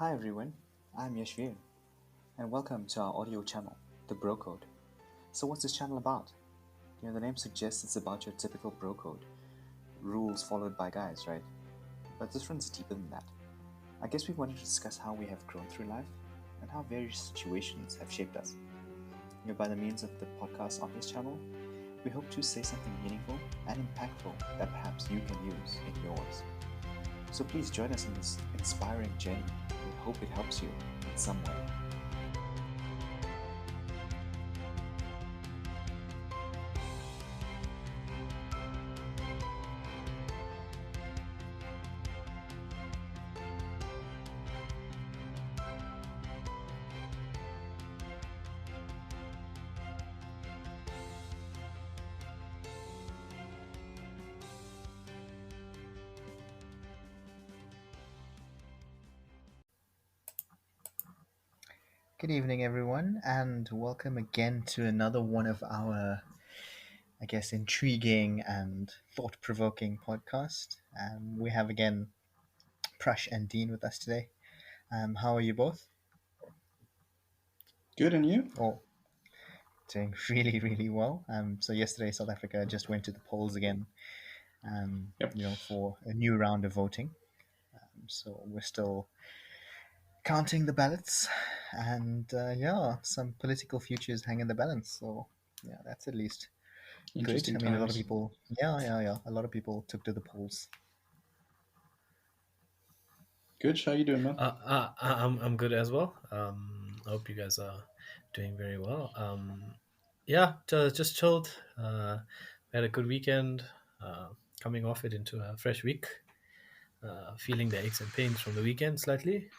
Hi everyone, I'm Yashvir, and welcome to our audio channel, The Bro Code. So what's this channel about? The name suggests it's about your typical bro code, rules followed by guys, right? But this runs deeper than that. I guess we wanted to discuss how we have grown through life, and how various situations have shaped us. By the means of the podcast on this channel, we hope to say something meaningful and impactful that perhaps you can use in yours. So please join us in this inspiring journey. We hope it helps you in some way. Good evening, everyone, and welcome again to another one of our, intriguing and thought-provoking podcast. We have again Prash and Dean with us today. How are you both? Good, and you? Oh, doing really, really well. So yesterday South Africa just went to the polls again, Yep. for a new round of voting. So we're still counting the ballots, and some political futures hang in the balance. So yeah, that's at least good. Interesting I mean, a lot of times. people, yeah. A lot of people took to the polls. Good. How you doing, man? I'm good as well. I hope you guys are doing very well. Yeah, just chilled. Had a good weekend. Coming off it into a fresh week. Feeling the aches and pains from the weekend slightly.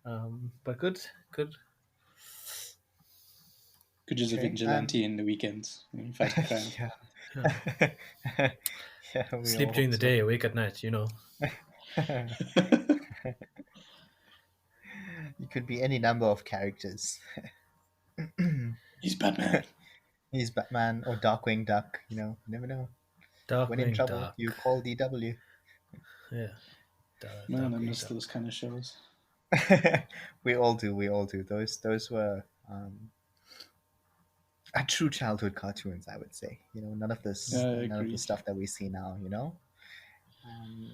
But good. Good as a Okay. vigilante in the weekends. Fighting crime. Yeah. Yeah, we Sleep all during hope the so. day, awake at night. You could be any number of characters. He's Batman. He's Batman or Darkwing Duck. You never know. When in Darkwing trouble, you Duck. call DW. Yeah, Man, I Darkwing miss Duck. those kind of shows. We all do. We all do. Those were a true childhood cartoons, I would say. Yeah, I None of the agree. stuff that we see now. Um,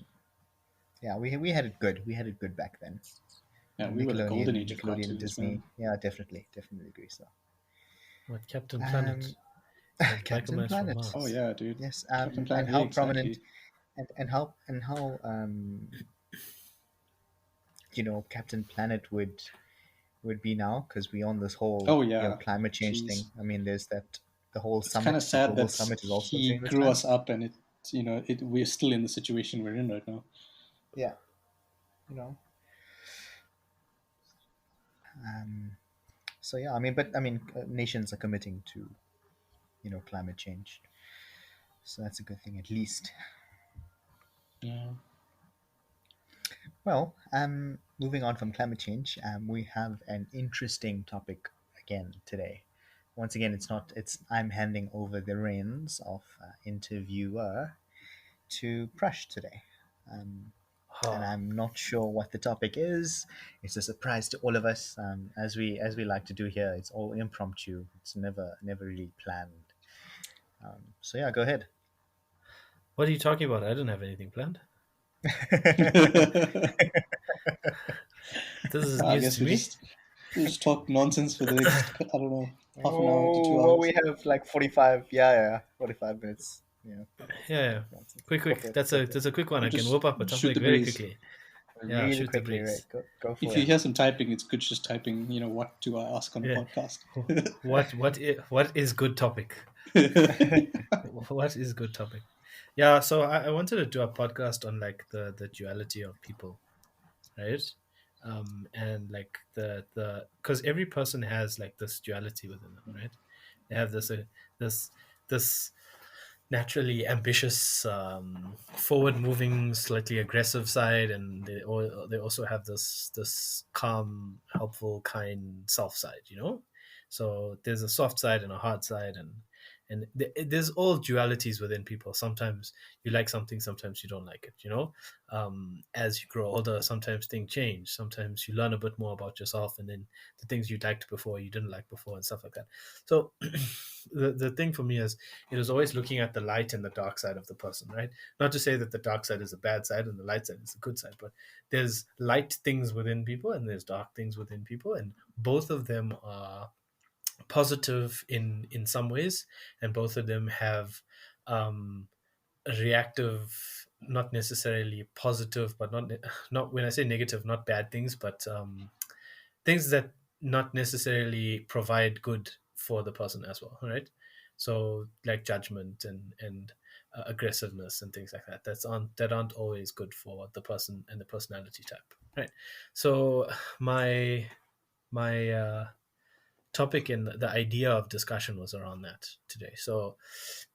yeah, we had it good. We had it good back then. Yeah, we were the golden Nickelodeon, age of Nickelodeon, cartoons, Disney. man. Yeah, definitely agree. So, What Captain Planet um, and Captain Microman's from Planet. Oh Mars. yeah, dude. Yes. Captain And Planet. Yeah, how prominent exactly. and how Captain Planet would be now, because we on this whole Oh yeah. climate change Jeez. thing. I mean, there's that the whole It's kind of summit, the sad global that summit, is also he during this grew time. us up, and we're still in the situation we're in right now. Yeah. You know. Um, so yeah, nations are committing to climate change, so that's a good thing at least. Yeah. Well, moving on from climate change, we have an interesting topic again today. Once again, it's I'm handing over the reins of interviewer to Prush today. Um, and Huh. I'm not sure what the topic is. It's a surprise to all of us, as we like to do here. It's all impromptu. It's never really planned. So yeah, go ahead. What are you talking about? I didn't have anything planned. This is I news guess to me. we just talk nonsense for the next, I don't know, half an hour to Oh, two well, hours. we have like 45. Yeah, 45 minutes. Yeah, Yeah. nonsense. Go for Quick. it. That's Go a for it. that's a quick one. Or I can just whip up a shoot the topic very breeze. quickly. Yeah, Really shoot the quickly, right? breeze. Go If for you it. hear some typing, it's good just typing, what do I ask on a Yeah. podcast? What is good topic? What is good topic? Yeah, so I wanted to do a podcast on like the duality of people, right? And like the because every person has like this duality within them, right? They have this this naturally ambitious, forward moving, slightly aggressive side, and they also have this calm, helpful, kind self side. So there's a soft side and a hard side, And there's all dualities within people. Sometimes you like something, sometimes you don't like it, as you grow older, sometimes things change, sometimes you learn a bit more about yourself, and then the things you liked before you didn't like before and stuff like that. So the thing for me is, it is always looking at the light and the dark side of the person, right? Not to say that the dark side is a bad side and the light side is a good side, but there's light things within people and there's dark things within people, and both of them are positive in some ways, and both of them have um, a reactive, not necessarily positive, but not when I say negative, not bad things, but things that not necessarily provide good for the person as well, right? So like judgment and aggressiveness and things like that, that aren't always good for the person and the personality type, right? So my topic and the idea of discussion was around that today. So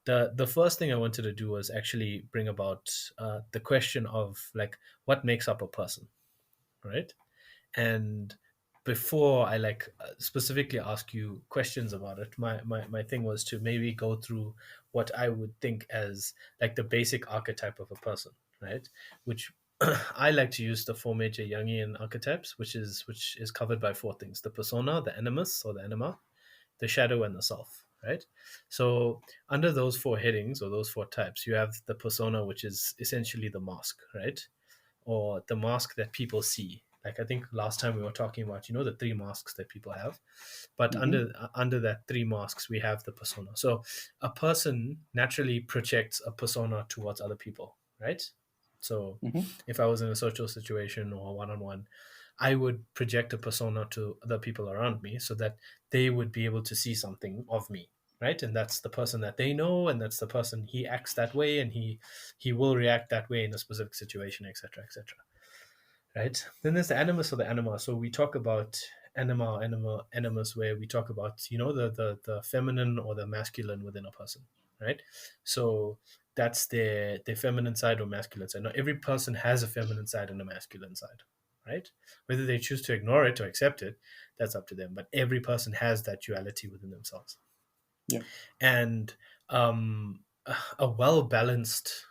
the first thing I wanted to do was actually bring about the question of like, what makes up a person, right? And before I specifically ask you questions about it, my thing was to maybe go through what I would think as like the basic archetype of a person, right? Which I like to use the four major Jungian archetypes, which is covered by four things: the persona, the animus or the anima, the shadow, and the self, right? So under those four headings or those four types, you have the persona, which is essentially the mask, right? Or the mask that people see. Like I think last time we were talking about, the three masks that people have, but Mm-hmm. under that three masks we have the persona. So a person naturally projects a persona towards other people, right? So Mm-hmm. if I was in a social situation or one-on-one, I would project a persona to other people around me so that they would be able to see something of me, right? And that's the person that they know, and that's the person, he acts that way, and he will react that way in a specific situation, etc., etc., right? Then there's the animus or the anima. So we talk about animus, where we talk about the feminine or the masculine within a person, right? So that's their feminine side or masculine side. Now every person has a feminine side and a masculine side, right? Whether they choose to ignore it or accept it, that's up to them. But every person has that duality within themselves. Yeah. And a well balanced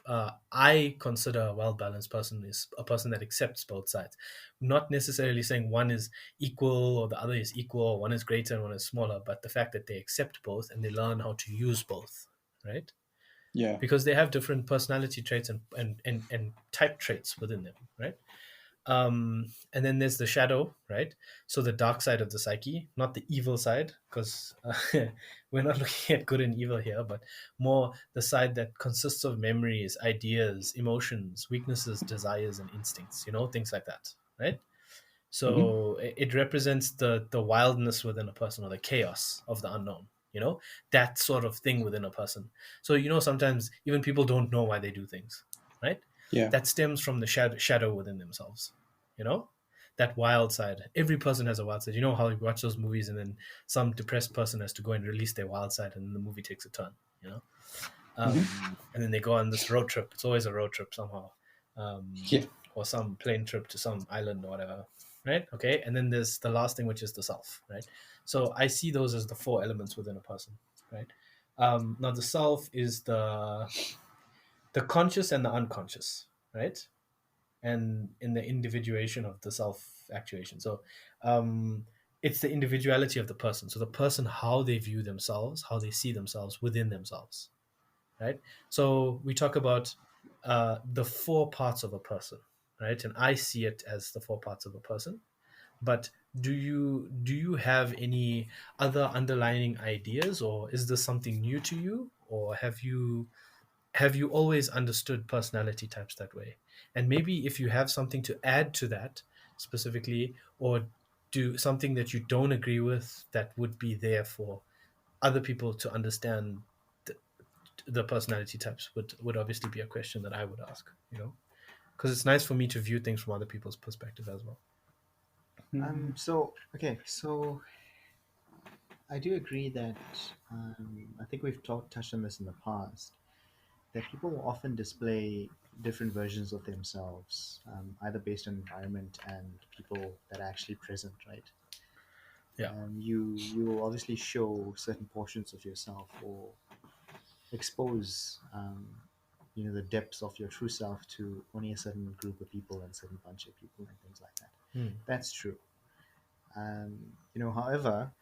I consider a well balanced person is a person that accepts both sides. Not necessarily saying one is equal or the other is equal, or one is greater and one is smaller, but the fact that they accept both and they learn how to use both, right? Yeah. Because they have different personality traits and type traits within them, right? And then there's the shadow, right? So the dark side of the psyche, not the evil side, because we're not looking at good and evil here, but more the side that consists of memories, ideas, emotions, weaknesses, desires, and instincts, things like that, right? Mm-hmm. So it represents the wildness within a person, or the chaos of the unknown, that sort of thing within a person. So sometimes even people don't know why they do things, right? Yeah. That stems from the shadow within themselves, you know that wild side. Every person has a wild side. You know how you watch those movies and then some depressed person has to go and release their wild side, and then the movie takes a turn, you know Mm-hmm. and then they go on this road trip. It's always a road trip somehow, Yeah. or some plane trip to some island or whatever, right? Okay, and then there's the last thing, which is the self, right? So I see those as the four elements within a person, right? Now the self is the conscious and the unconscious, right? And in the individuation of the self actuation. So it's the individuality of the person. So the person, how they view themselves, how they see themselves within themselves, right? So we talk about the four parts of a person, right? And I see it as the four parts of a person. But do you have any other underlying ideas, or is this something new to you, or have you always understood personality types that way? And maybe if you have something to add to that specifically, or do something that you don't agree with that would be there for other people to understand the personality types, would obviously be a question that I would ask, because it's nice for me to view things from other people's perspective as well. Mm-hmm. So I do agree that I think we've touched on this in the past, that people will often display different versions of themselves, either based on environment and people that are actually present, right? Yeah. You will obviously show certain portions of yourself or expose the depths of your true self to only a certain group of people and a certain bunch of people and things like that. Mm. That's true. However,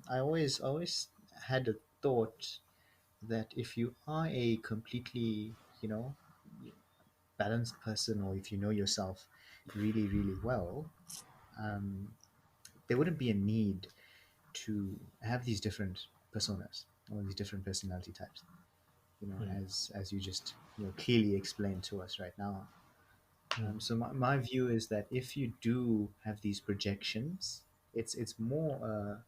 I always had a thought that if you are a completely, balanced person, or if you know yourself really, really well, um, there wouldn't be a need to have these different personas or these different personality types. Mm. As you just clearly explained to us right now. Mm. So my view is that if you do have these projections, it's more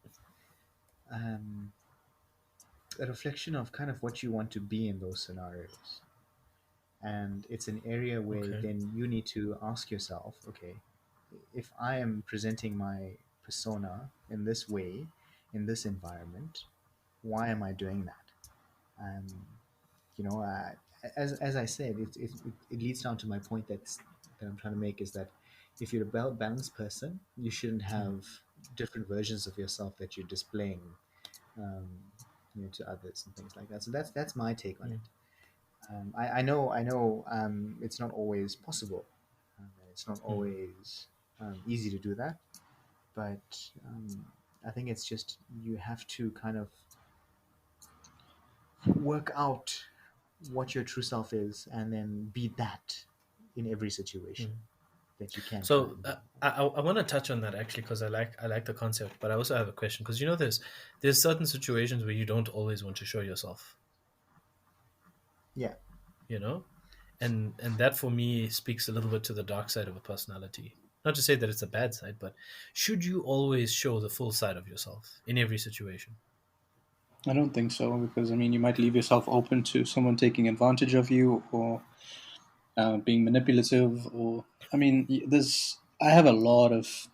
a reflection of kind of what you want to be in those scenarios, and it's an area where Okay. then you need to ask yourself, okay, if I am presenting my persona in this way, in this environment, why am I doing that? um, as I said, it leads down to my point that I'm trying to make, is that if you're a balanced person, you shouldn't have different versions of yourself that you're displaying, um, to others and things like that. So that's my take on Mm. it. I know it's not always possible, and it's not Mm. always easy to do that, but I think it's just you have to kind of work out what your true self is and then be that in every situation Mm. that you can try So and be. I want to touch on that actually because I like the concept, but I also have a question because there's certain situations where you don't always want to show yourself, Yeah. you know, and that for me speaks a little bit to the dark side of a personality. Not to say that it's a bad side, but should you always show the full side of yourself in every situation? I don't think so, because I mean, you might leave yourself open to someone taking advantage of you, or being manipulative, or I mean, there's I have a lot of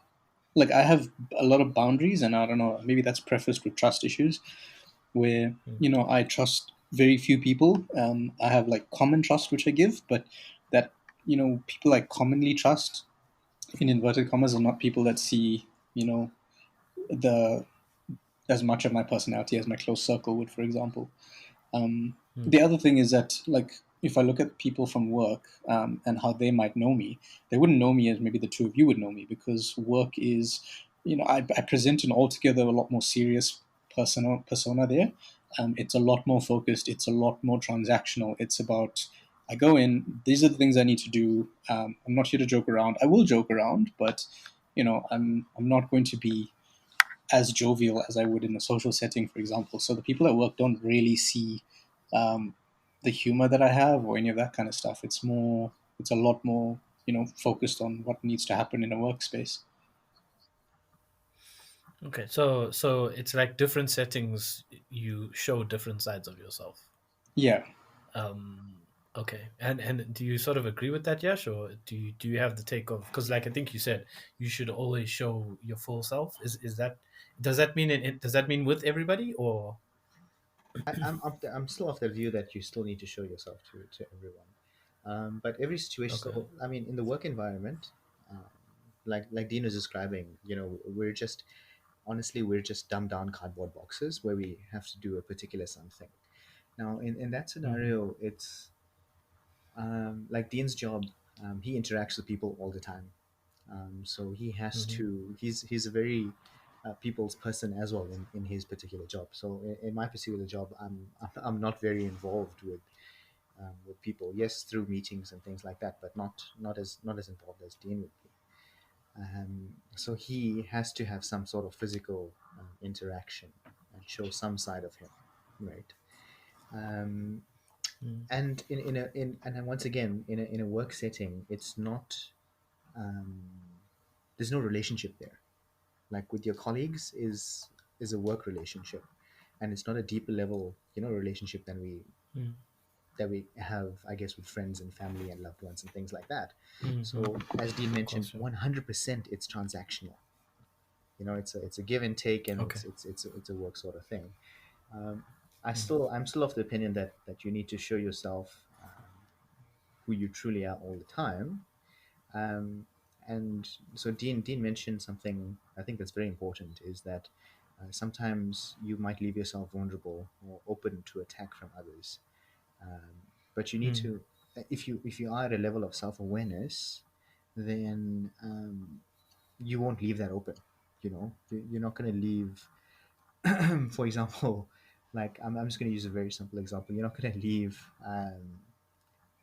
I have a lot of boundaries, and I don't know, maybe that's prefaced with trust issues, where Mm. I trust very few people. I have like common trust which I give, but that people I commonly trust in inverted commas are not people that see the as much of my personality as my close circle would, for example. Mm. The other thing is that, like, if I look at people from work, and how they might know me, they wouldn't know me as maybe the two of you would know me, because work is, I present an altogether a lot more serious persona there. It's a lot more focused. It's a lot more transactional. It's about, I go in. These are the things I need to do. I'm not here to joke around. I will joke around, but I'm not going to be as jovial as I would in a social setting, for example. So the people at work don't really see um, the humor that I have or any of that kind of stuff. It's a lot more, focused on what needs to happen in a workspace. Okay, so it's like different settings, you show different sides of yourself. Yeah, Um, okay, and do you sort of agree with that, Yash, or do you have the take of, because like I think you said you should always show your full self. Is that, does that mean does that mean with everybody or? I'm still of the view that you still need to show yourself to everyone, but every situation. Okay. So I mean, in the work environment, um, like Dean was describing, we're just honestly we're just dumbed down cardboard boxes where we have to do a particular something. Now, in that Mm-hmm. scenario, it's like Dean's job. He interacts with people all the time, so he has Mm-hmm. to. He's a very people's person as well in his particular job. So in my particular job, I'm not very involved with people. Yes, through meetings and things like that, but not as involved as Dean would be. So he has to have some sort of physical interaction and show some side of him, right? Um, Mm. and and then once again in a work setting, it's not um, there's no relationship there. Like with your colleagues is a work relationship, and it's not a deeper level relationship Mm. that we have, I guess, with friends and family and loved ones and things like that. Mm-hmm. So as Dean Of mentioned, course, yeah. 100% it's transactional. It's a give and take, and Okay. it's a work sort of thing. um, Mm. I'm still of the opinion that you need to show yourself who you truly are all the time. um, and so Dean mentioned something I think that's very important, is that sometimes you might leave yourself vulnerable or open to attack from others. um, but you need Mm, to, if you are at a level of self-awareness, then you won't leave that open. You're not going to leave for example, like I'm just going to use a very simple example. You're not going to leave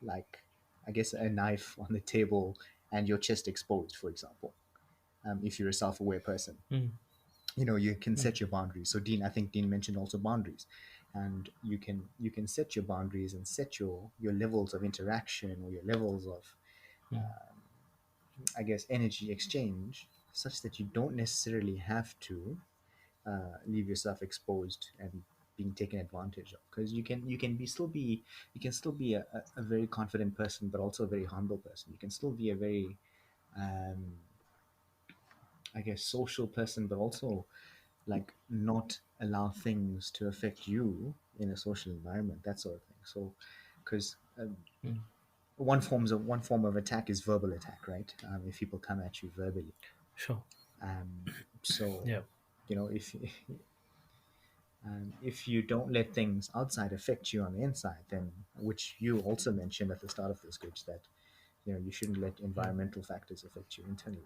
like, I guess, a knife on the table and your chest exposed, for example. If you're a self-aware person, mm, you can mm, set your boundaries. So Dean, I think Dean mentioned also boundaries, and you can set your boundaries and set your levels of interaction, or your levels of, mm, I guess, energy exchange, such that you don't necessarily have to leave yourself exposed and being taken advantage of, because you can still be a very confident person, but also a very humble person. You can still be a very, um, I guess, social person, but also like not allow things to affect you in a social environment, that sort of thing. So, because mm. one form of attack is verbal attack, right? If people come at you verbally. Sure. So, Yeah. if you don't let things outside affect you on the inside, then, which you also mentioned at the start of this script, that you shouldn't let Mm, environmental factors affect you internally,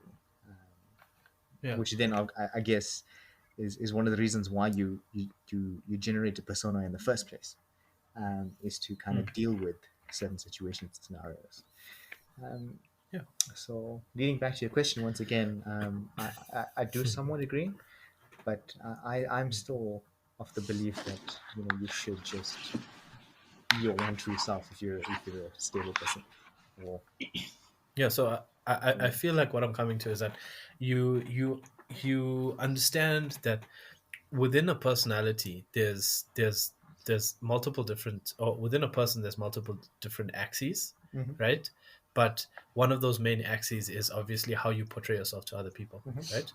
yeah. which then I guess is one of the reasons why you generate a persona in the first place, is to kind Mm, of deal with certain situations, scenarios. Um, yeah. so leading back to your question once again, I do somewhat agree, but I'm Mm. still of the belief that you should just be your one true self if you're a stable person. Or Yeah. So I feel like what I'm coming to is that you you understand that within a personality there's multiple different, or within a person there's multiple different axes, Mhm, right? But one of those main axes is obviously how you portray yourself to other people, mhm, right?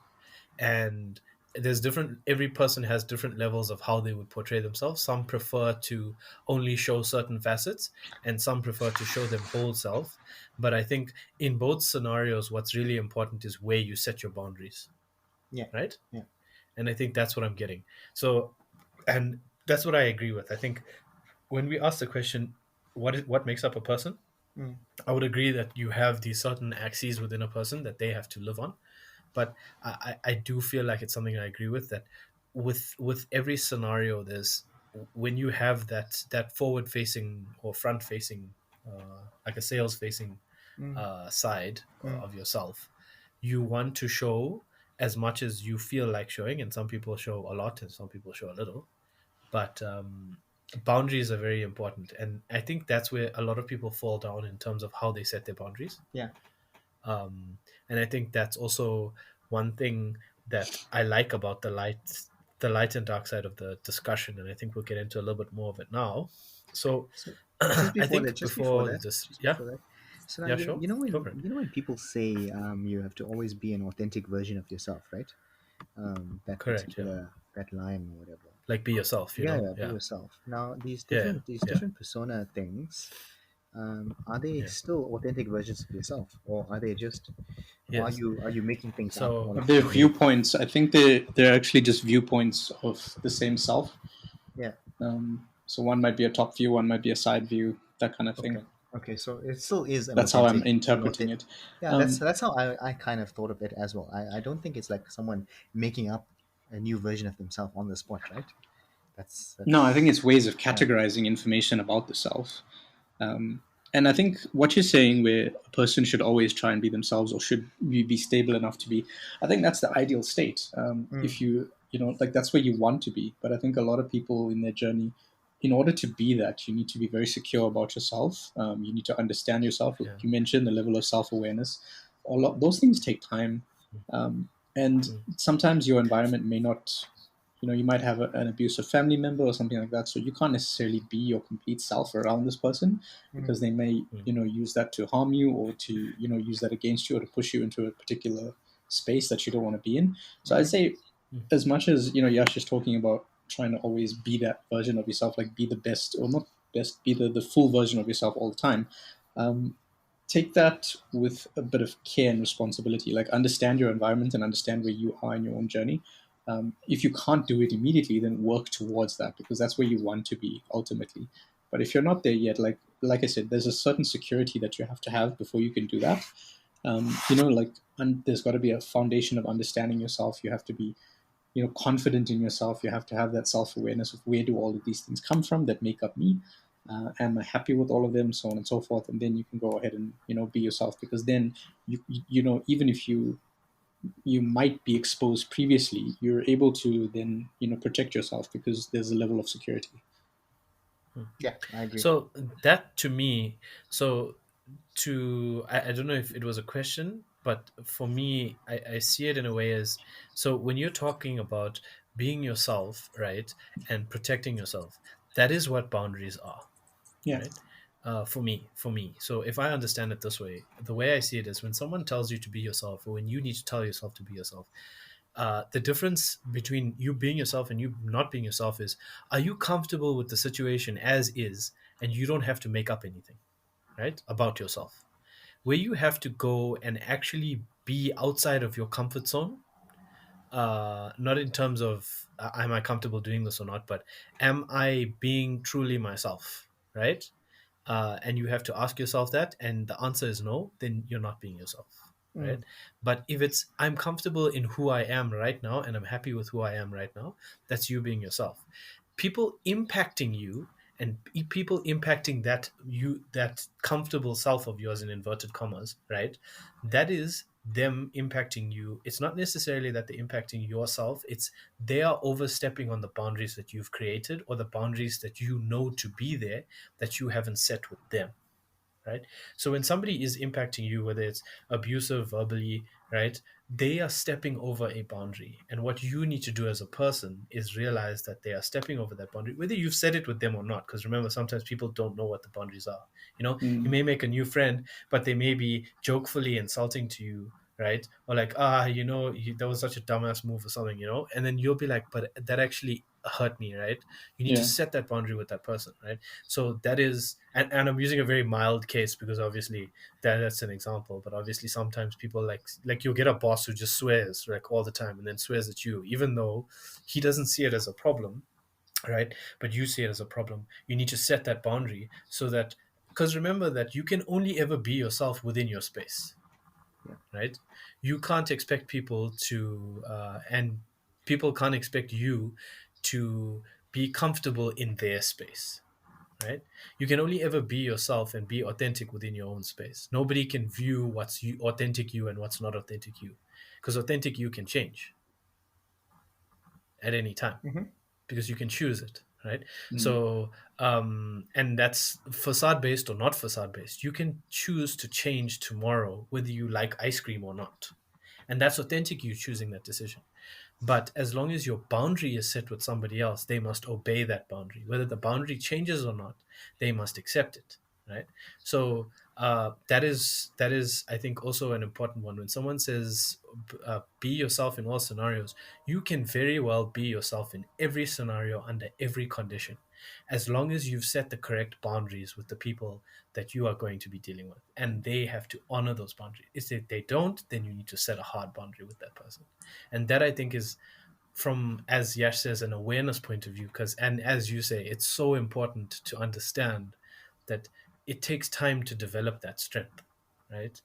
And there's different, every person has different levels of how they would portray themselves. Some prefer to only show certain facets, and some prefer to show them whole self. But I think in both scenarios what's really important is where you set your boundaries, yeah, right? yeah, And I think that's what I'm getting. So, and that's what I agree with. I think when we ask the question, what makes up a person, mm, I would agree that you have these certain axes within a person that they have to live on. But I do feel like it's something I agree with, that with every scenario, there's, when you have that forward facing or front facing, like a sales facing mm, side mm, of yourself, you want to show as much as you feel like showing, and some people show a lot and some people show a little. But boundaries are very important, and I think that's where a lot of people fall down in terms of how they set their boundaries. yeah. And I think that's also one thing that I like about the light and dark side of the discussion, and I think we'll get into a little bit more of it now. So, So I think before this, just yeah, before that, so now yeah, sure, you know go when for it. people say you have to always be an authentic version of yourself, right? That Correct, yeah, particular, that line or whatever. like be yourself, Yeah, yeah, be yeah, yourself. Now yeah, these yeah, different persona things, are they yeah, still authentic versions of yourself, or are they just, or yes. are you making things up in So, order to They're convey? viewpoints. I think they're actually just viewpoints of the same self. Yeah. So one might be a top view, one might be a side view, that kind of thing. Okay. Okay. So it still is That's how I'm interpreting authentic. it. Yeah, Um, that's how I kind of thought of it as well. I don't think it's like someone making up a new version of themselves on the spot, right? no, I think That's it's ways of yeah. categorizing information about the self. Um, and I think what you're saying, where a person should always try and be themselves, or should we be stable enough to be, I think that's the ideal state. Mm, If like that's where you want to be. But I think a lot of people in their journey, in order to be that, you need to be very secure about yourself. You need to understand yourself. Like yeah, you mentioned the level of self awareness. All of those things take time, and mm, sometimes your environment may not, you might have an abusive family member or something like that, so you can't necessarily be your complete self around this person, mm, because they may mm, use that to harm you, or to use that against you, or to push you into a particular space that you don't want to be in. So I'd mm, say, mm, as much as Yash is talking about trying to always be that version of yourself, like be the best, or not best, be the full version of yourself all the time. um, take that with a bit of care and responsibility. Like, understand your environment and understand where you are in your own journey. If you can't do it immediately, then work towards that, because that's where you want to be ultimately. But if you're not there yet, like I said, there's a certain security that you have to have before you can do that. There's got to be a foundation of understanding yourself. You have to be, confident in yourself. You have to have that self-awareness of, where do all of these things come from that make up me. Am I happy with all of them, so on and so forth. And then you can go ahead and, be yourself, because then even if you might be exposed previously, you're able to then, protect yourself, because there's a level of security. Yeah, I agree. So that to me, so I don't know if it was a question, but for me, I see it in a way as, so when you're talking about being yourself, right, and protecting yourself, that is what boundaries are, Yeah. right? For me. So if I understand it this way, the way I see it is when someone tells you to be yourself, or when you need to tell yourself to be yourself, the difference between you being yourself and you not being yourself is, are you comfortable with the situation as is, and you don't have to make up anything, right, about yourself? Where you have to go and actually be outside of your comfort zone, not in terms of am I comfortable doing this or not, but am I being truly myself, right? And you have to ask yourself that, and the answer is no, then you're not being yourself, right? Mm. But if it's I'm comfortable in who I am right now and I'm happy with who I am right now, that's you being yourself. People impacting you, and people impacting that comfortable self of yours, in inverted commas, right? That is them impacting you. It's not necessarily that they're impacting yourself, it's they are overstepping on the boundaries that you've created, or the boundaries that you know to be there, that you haven't set with them, right? So when somebody is impacting you, whether it's abusive verbally, right, they are stepping over a boundary. And what you need to do as a person is realize that they are stepping over that boundary, whether you've said it with them or not. Because remember, sometimes people don't know what the boundaries are. You Mm. may make a new friend, but they may be jokefully insulting to you, right? Or like, that was such a dumbass move or something, and then you'll be like, but that actually hurt me, right? You need to Yeah. set that boundary with that person, right? So that is, and I'm using a very mild case because obviously that's an example, but obviously sometimes people like you'll get a boss who just swears like all the time and then swears at you, even though he doesn't see it as a problem, right? But you see it as a problem. You need to set that boundary so that, because remember that you can only ever be yourself within your space, Yeah. right? You can't expect people to, and people can't expect you to be comfortable in their space, right? You can only ever be yourself and be authentic within your own space. Nobody can view what's authentic you and what's not authentic you, because authentic you can change at any time Mm-hmm. because you can choose it, right? Mm. So, and that's facade based or not facade based. You can choose to change tomorrow whether you like ice cream or not, and that's authentic you choosing that decision. But as long as your boundary is set with somebody else, they must obey that boundary. Whether the boundary changes or not, they must accept it, right? So that is, I think, also an important one. When someone says be yourself in all scenarios, you can very well be yourself in every scenario under every condition, as long as you've set the correct boundaries with the people that you are going to be dealing with, and they have to honor those boundaries. If they don't, then you need to set a hard boundary with that person. And that, I think, is from, as Yash says, an awareness point of view, because, and as you say, it's so important to understand that it takes time to develop that strength, right?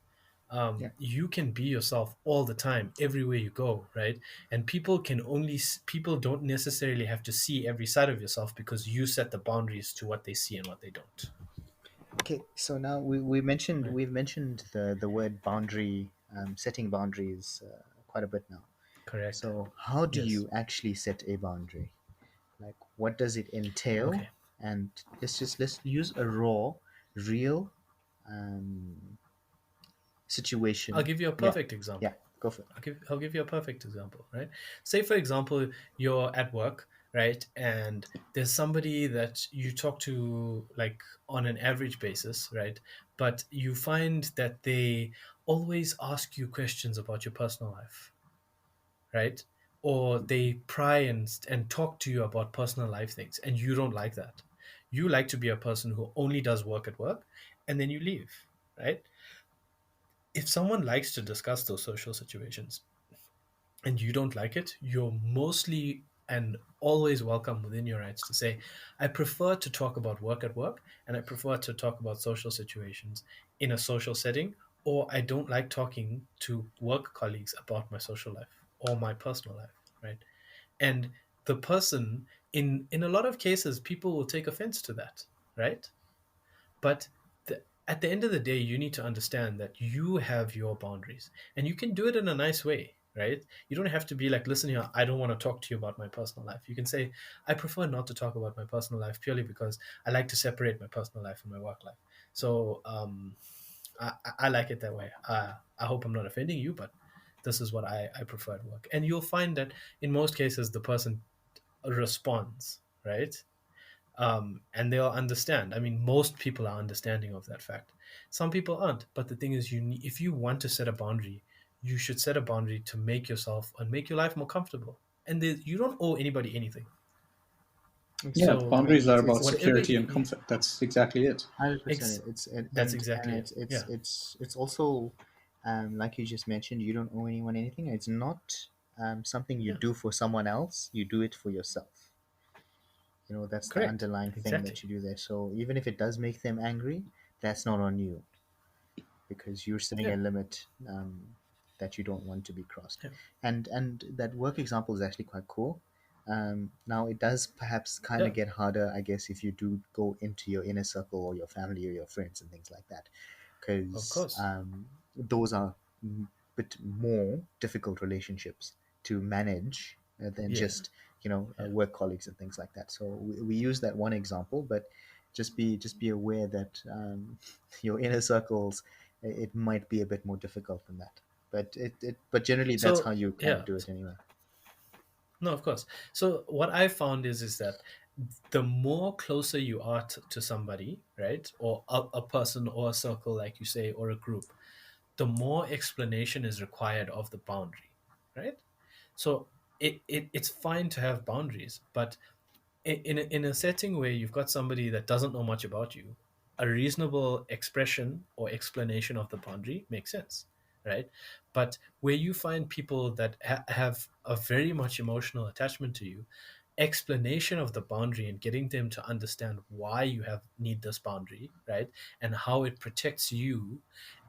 Yeah. You can be yourself all the time everywhere you go, right? And people don't necessarily have to see every side of yourself, because you set the boundaries to what they see and what they don't, Okay, so now right? we've mentioned the word boundary, setting boundaries quite a bit now. Correct. So how do Yes. you actually set a boundary? Like, what does it entail? Okay, And let's use a real um, I'll situation. give you a Yeah, perfect yeah, example. go for it. I'll give you a perfect example, right? Say, for example, you're at work, right? And there's somebody that you talk to like on an average basis, right? But you find that they always ask you questions about your personal life, right? Or they pry and talk to you about personal life things, and you don't like that. You like to be a person who only does work at work, and then you leave, right? if someone likes to discuss those social situations and you don't like it, you're mostly and always welcome within your rights to say, I prefer to talk about work at work, and I prefer to talk about social situations in a social setting, or I don't like talking to work colleagues about my social life or my personal life, right? And the person, in a lot of cases, people will take offense to that, right? But at the end of the day, you need to understand that you have your boundaries, and you can do it in a nice way, right? You don't have to be like, listen here, I don't want to talk to you about my personal life. You can say, I prefer not to talk about my personal life purely because I like to separate my personal life and my work life. So I like it that way. I hope I'm not offending you, but this is what I prefer at work. And you'll find that in most cases, the person responds, right? And they'll understand. I mean, most people are understanding of that fact. Some people aren't. But the thing is, if you want to set a boundary, you should set a boundary to make yourself and make your life more comfortable. And you don't owe anybody anything. Yeah, So boundaries are about whatever, security and comfort. That's exactly it. 100%. ex- It's that's and exactly it. Yeah, it's also, like you just mentioned, you don't owe anyone anything. It's not something you yeah, do for someone else. You do it for yourself. That's the correct, underlying thing exactly. that you do there. So even if it does make them angry, that's not on you, because you're setting Yeah, a limit that you don't want to be crossed. yeah, And that work example is actually quite cool. Now it does perhaps kind yeah. of get harder, I guess, if you do go into your inner circle or your family or your friends and things like that, Of because course. those are a bit more difficult relationships to manage than Yeah, just yeah. work colleagues and things like that. So we use that one example, but just be aware that your inner circles, it might be a bit more difficult than that. But generally that's how So you kind of yeah, do it anyway. no, of course. So what I found is that the more closer you are to somebody, right, or a person or a circle, like you say, or a group, the more explanation is required of the boundary, right? So it's fine to have boundaries, but in a setting where you've got somebody that doesn't know much about you, a reasonable expression or explanation of the boundary makes sense, right? But where you find people that have a very much emotional attachment to you, explanation of the boundary and getting them to understand why you have need this boundary, right, and how it protects you,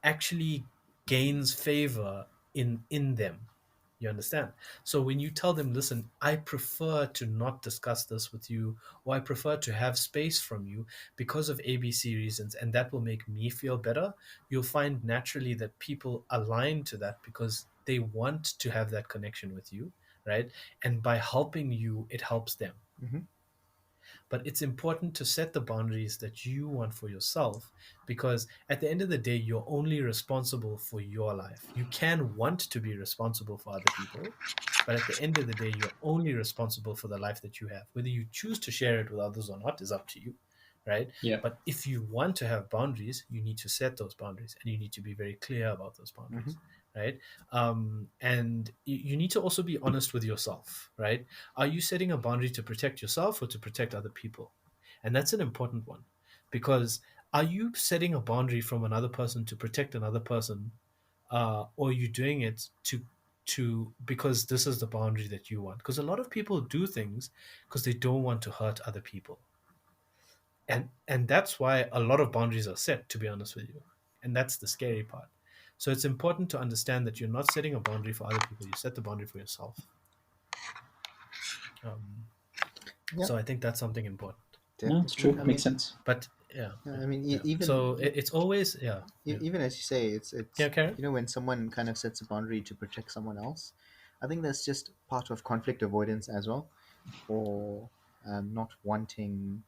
actually gains favor in them. You understand? So when you tell them, listen, I prefer to not discuss this with you, or I prefer to have space from you because of ABC reasons, and that will make me feel better, you'll find naturally that people align to that because they want to have that connection with you, right? And by helping you, it helps them. Hmm. But it's important to set the boundaries that you want for yourself, because at the end of the day, you're only responsible for your life. You can want to be responsible for other people, but at the end of the day, you're only responsible for the life that you have. Whether you choose to share it with others or not is up to you, right? Yeah. But if you want to have boundaries, you need to set those boundaries, and you need to be very clear about those Hmm. boundaries, right? And you need to also be honest with yourself, right? Are you setting a boundary to protect yourself or to protect other people? And that's an important one, because are you setting a boundary from another person to protect another person, or are you doing it to because this is the boundary that you want? Because a lot of people do things because they don't want to hurt other people, and that's why a lot of boundaries are set, to be honest with you, and that's the scary part. So it's important to understand that you're not setting a boundary for other people, you set the boundary for yourself. um, Yeah, so I think that's something important. No, it's definitely. true. Makes sense. But yeah, yeah, I mean, yeah. even So it's always, yeah, yeah, even as you say, it's yeah, Karen. when someone kind of sets a boundary to protect someone else, I think that's just part of conflict avoidance as well, or not wanting,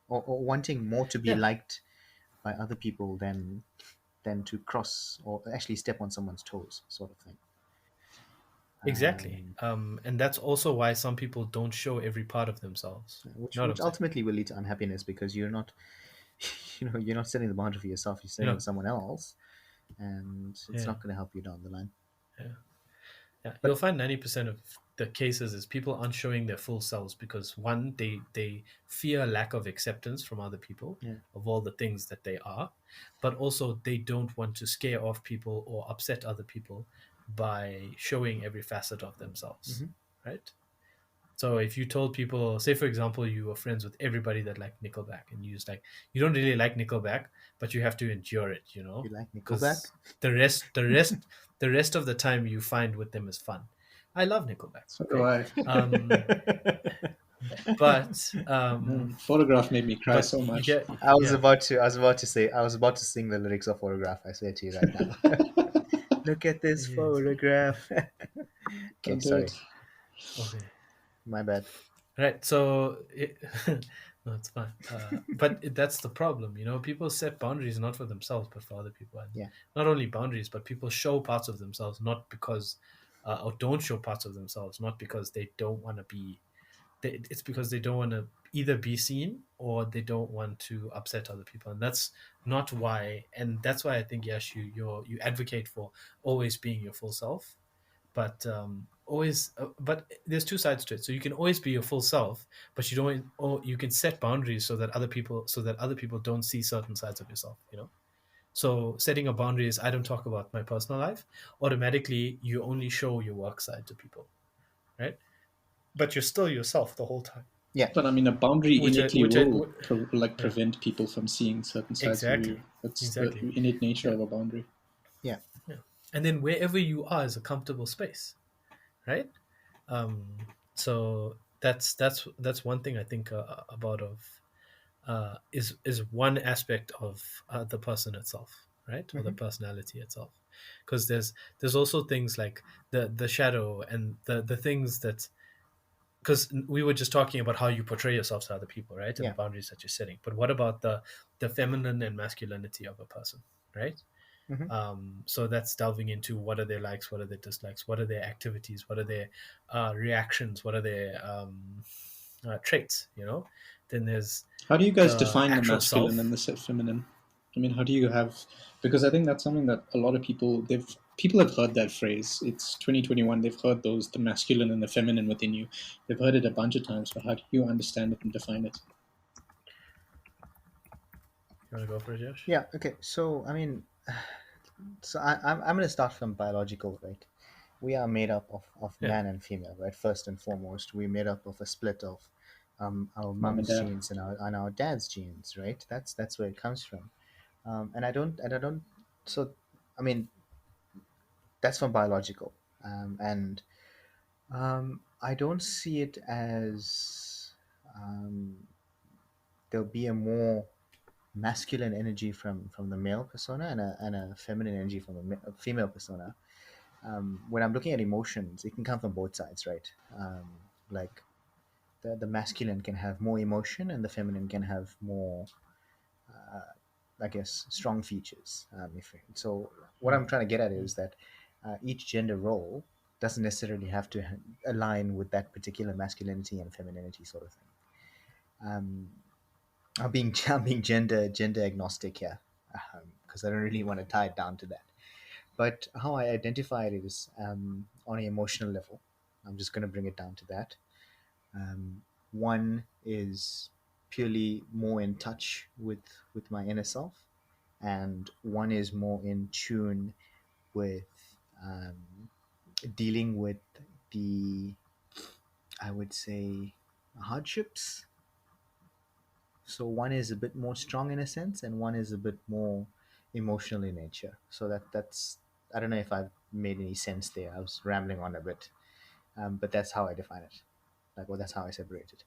or wanting more to be Yeah, liked by other people than to cross or actually step on someone's toes, sort of thing. exactly. Um, And that's also why some people don't show every part of themselves. You which know what which I'm saying? ultimately will lead to unhappiness, because you're not you're not setting the boundary for yourself, you're You setting it know, with someone else, and it's yeah, not going to help you down the line. yeah. Yeah, you'll find 90% of the cases is people aren't showing their full selves because one, they fear lack of acceptance from other people Yeah. of all the things that they are, but also they don't want to scare off people or upset other people by showing every facet of themselves, right? So if you told people, say for example, you were friends with everybody that liked Nickelback, and you just like you don't really like Nickelback, but you have to endure it, You like Nickelback? because the rest of the time you find with them is fun. I love Nickelback, So do okay, I. um, but Photograph made me cry but so you much. get I was about to say, I was about to sing the lyrics of Photograph. I swear to you right now. Look at this yeah, photograph. Okay, Don't do sorry, it. okay. my bad. Right. So no, it's fine. That's the problem. People set boundaries not for themselves, but for other people. And Yeah, not only boundaries, but people show parts of themselves not because, or don't show parts of themselves, not because they don't want to be. It's because they don't want to either be seen or they don't want to upset other people, and that's not why. And that's why I think yes, you advocate for always being your full self, but but there's two sides to it. So you can always be your full self, but you don't, or you can set boundaries so that other people don't see certain sides of yourself. So setting a boundary is, I don't talk about my personal life. Automatically you only show your work side to people, right? But you're still yourself the whole time. yeah, But I mean, a boundary which I innately which I will Yeah, prevent people from seeing certain sides of you. exactly, That's the exactly. innate nature Yeah, of a boundary. yeah. yeah. And then wherever you are is a comfortable space, right? um so that's one thing I think about of is one aspect of the person itself, right, or the Hmm. personality itself, because there's also things like the shadow and the things that, because we were just talking about how you portray yourself to other people, right, and the Yeah. boundaries that you're setting, but what about the feminine and masculinity of a person, right? Hmm. So that's delving into what are their likes, what are their dislikes, what are their activities, what are their reactions, what are their traits. Then there's How do you guys the define the actual masculine self. and the feminine? I mean, how do you have? Because I think that's something that a lot of people have heard that phrase. It's 2021. They've heard those, the masculine and the feminine within you. They've heard it a bunch of times. But how do you understand it and define it? You want to go for it, Josh? Yeah. Okay. So I mean, so I'm going to start from biological, right? We are made up of Yeah, man and female, right? First and foremost, we're made up of a split of our Mom and mom's dad. genes and our dad's genes, right? That's where it comes from. And I don't. So, I mean, that's from biological, and I don't see it as um, there'll be a more masculine energy from the male persona and a feminine energy from a female persona. When I'm looking at emotions, it can come from both sides, right? Like the masculine can have more emotion and the feminine can have more, I guess, strong features. So what I'm trying to get at is that each gender role doesn't necessarily have to align with that particular masculinity and femininity sort of thing. Um, I'm being gender agnostic here because I don't really want to tie it down to that. But how I identify it is on an emotional level. I'm just going to bring it down to that. Um, One is purely more in touch with my inner self, and one is more in tune with um, dealing with the, I would say, hardships. So one is a bit more strong in a sense, and one is a bit more emotional in nature. So that's I don't know if I've made any sense there. I was rambling on a bit, but that's how I define it. Like, well, that's how I separate it.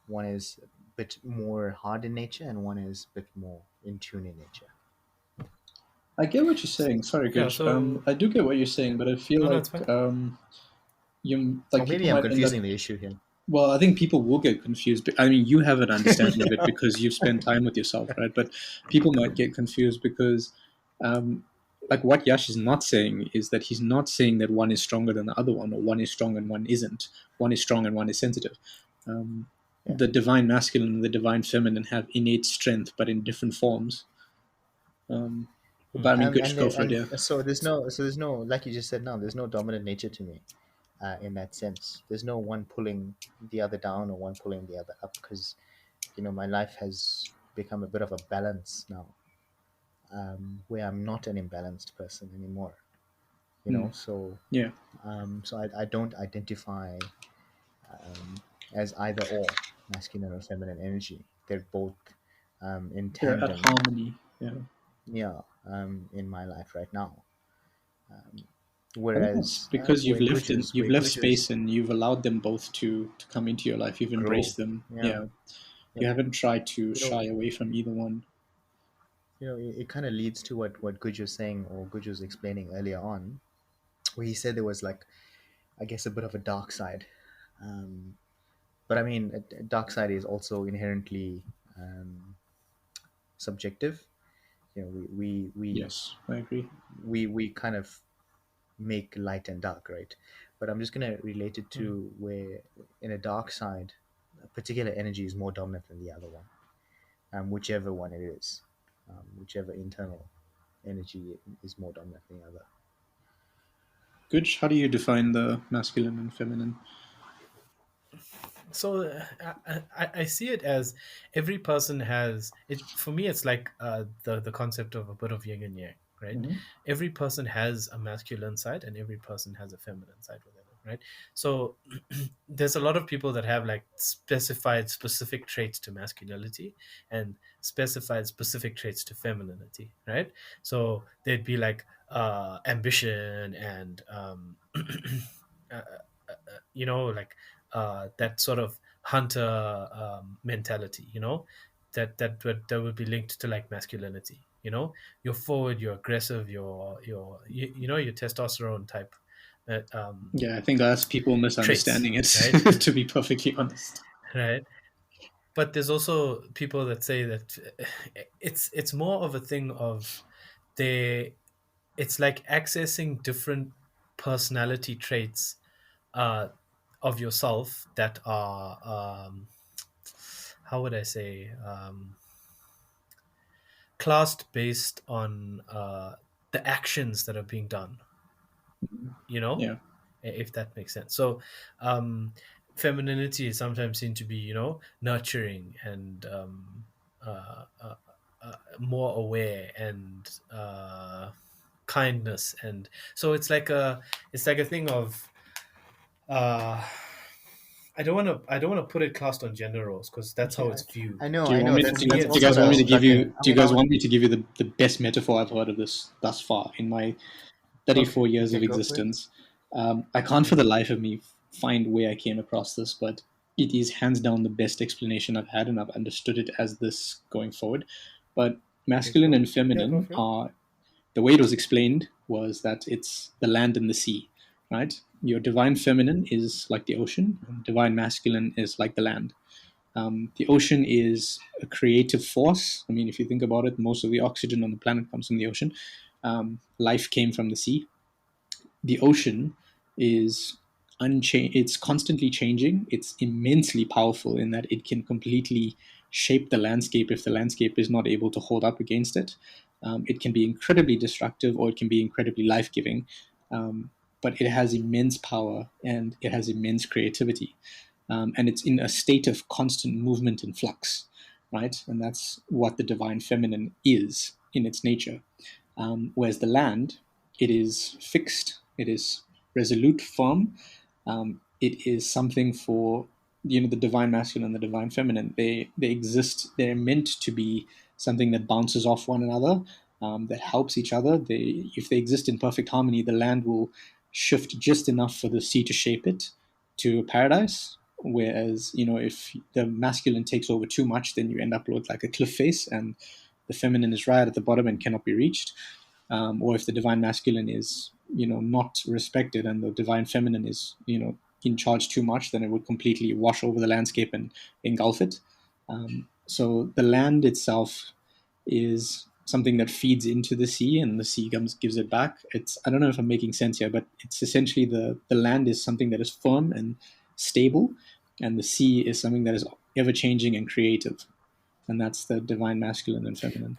One is a bit more hard in nature, and one is a bit more in tune in nature. I get what you're saying. Sorry, yeah. Gage. So I do get what you're saying, but I feel no, no, like it's fine. you Or like maybe people I'm might end up. confusing the issue here. Well, I think people will get confused. I mean, you have an understanding of it because you've spent time with yourself, right? But people might get confused because, um, like, what Yash is not saying is that he's not saying that one is stronger than the other one, or one is strong and one isn't. One is strong and one is sensitive. Um, Yeah. the divine masculine and the divine feminine have innate strength, but in different forms. Um, But I mean, good, And go for it. and Yeah. so there's no, like you just said now, there's no dominant nature to me, in that sense. There's no one pulling the other down or one pulling the other up, because my life has become a bit of a balance now, where I'm not an imbalanced person anymore. Mm. So Yeah. I don't identify um, as either or, masculine or feminine energy. They're both in They're at tandem, harmony. Yeah. yeah, in my life right now. Um, I think that's whereas because where you've Guja's left space and you've allowed them both to come into your life. You've grow, embraced them. yeah, Yeah. yeah. You haven't tried to you know shy away from either one. it kind of leads to what Guj was saying, or Guj was explaining earlier on, where he said there was, like, I guess, a bit of a dark side. um, but I mean, a dark side is also inherently um, subjective. Yes, I agree. We kind of make light and dark, right? But I'm just going to relate it Mm. to where, in a dark side, a particular energy is more dominant than the other one, whichever one it is, whichever internal energy is more dominant than the other. Good. How do you define the masculine and feminine? So I see it as every person has it. For me, it's like the concept of a bit of yin and yang, right? Mm-hmm. Every person has a masculine side and every person has a feminine side within it, right? So there's a lot of people that have like specified specific traits to masculinity and specified specific traits to femininity, right? So they'd be like ambition and uh, like that sort of hunter mentality, that would be linked to like masculinity. You're forward, you're aggressive, your testosterone type Yeah, I think that's people traits, misunderstanding it, right? to be perfectly honest. Right. But there's also people that say that it's more of a thing of they it's like accessing different personality traits uh, of yourself that are how would I say classed based on the actions that are being done. You know, Yeah. if that makes sense. So, um, femininity is sometimes seen to be nurturing and more aware and kindness, and so it's like a thing of uh I don't want to put it cast on gender roles because that's how Yeah, it's viewed. I know, Do you I want know. me? For That's me, that's Do you it's also guys what I want me was to more. give stuck you? in. I Do you mean, I guys would. want me to give you the best metaphor I've heard of this thus far in my Okay. 34 years Okay, of go for it. existence? I can't for the Mhm. life of me find where I came across this, but it is hands down the best explanation I've had, and I've understood it as this going forward. But Okay, masculine go. and Yeah, go feminine for it. are, the way it was explained was that it's the land and the sea, right? Your divine feminine is like the ocean, and divine masculine is like the land. The ocean is a creative force. I mean, if you think about it, most of the oxygen on the planet comes from the ocean. Life came from the sea. The ocean is unchanged. It's constantly changing. It's immensely powerful in that it can completely shape the landscape if the landscape is not able to hold up against it. It can be incredibly destructive or it can be incredibly life-giving. But it has immense power and it has immense creativity. And it's in a state of constant movement and flux, right? And that's what the divine feminine is in its nature. Whereas the land, it is fixed, it is resolute, firm. It is something for the divine masculine and the divine feminine. They exist. They're meant to be something that bounces off one another, that helps each other. If they exist in perfect harmony, the land will shift just enough for the sea to shape it to paradise. Whereas if the masculine takes over too much, then you end up with like a cliff face, and the feminine is right at the bottom and cannot be reached. Or if the divine masculine is not respected and the divine feminine is in charge too much, then it would completely wash over the landscape and engulf it. So the land itself is something that feeds into the sea, and the sea gives it back. I don't know if I'm making sense here, but it's essentially the land is something that is firm and stable, and the sea is something that is ever changing and creative, and that's the divine masculine and feminine.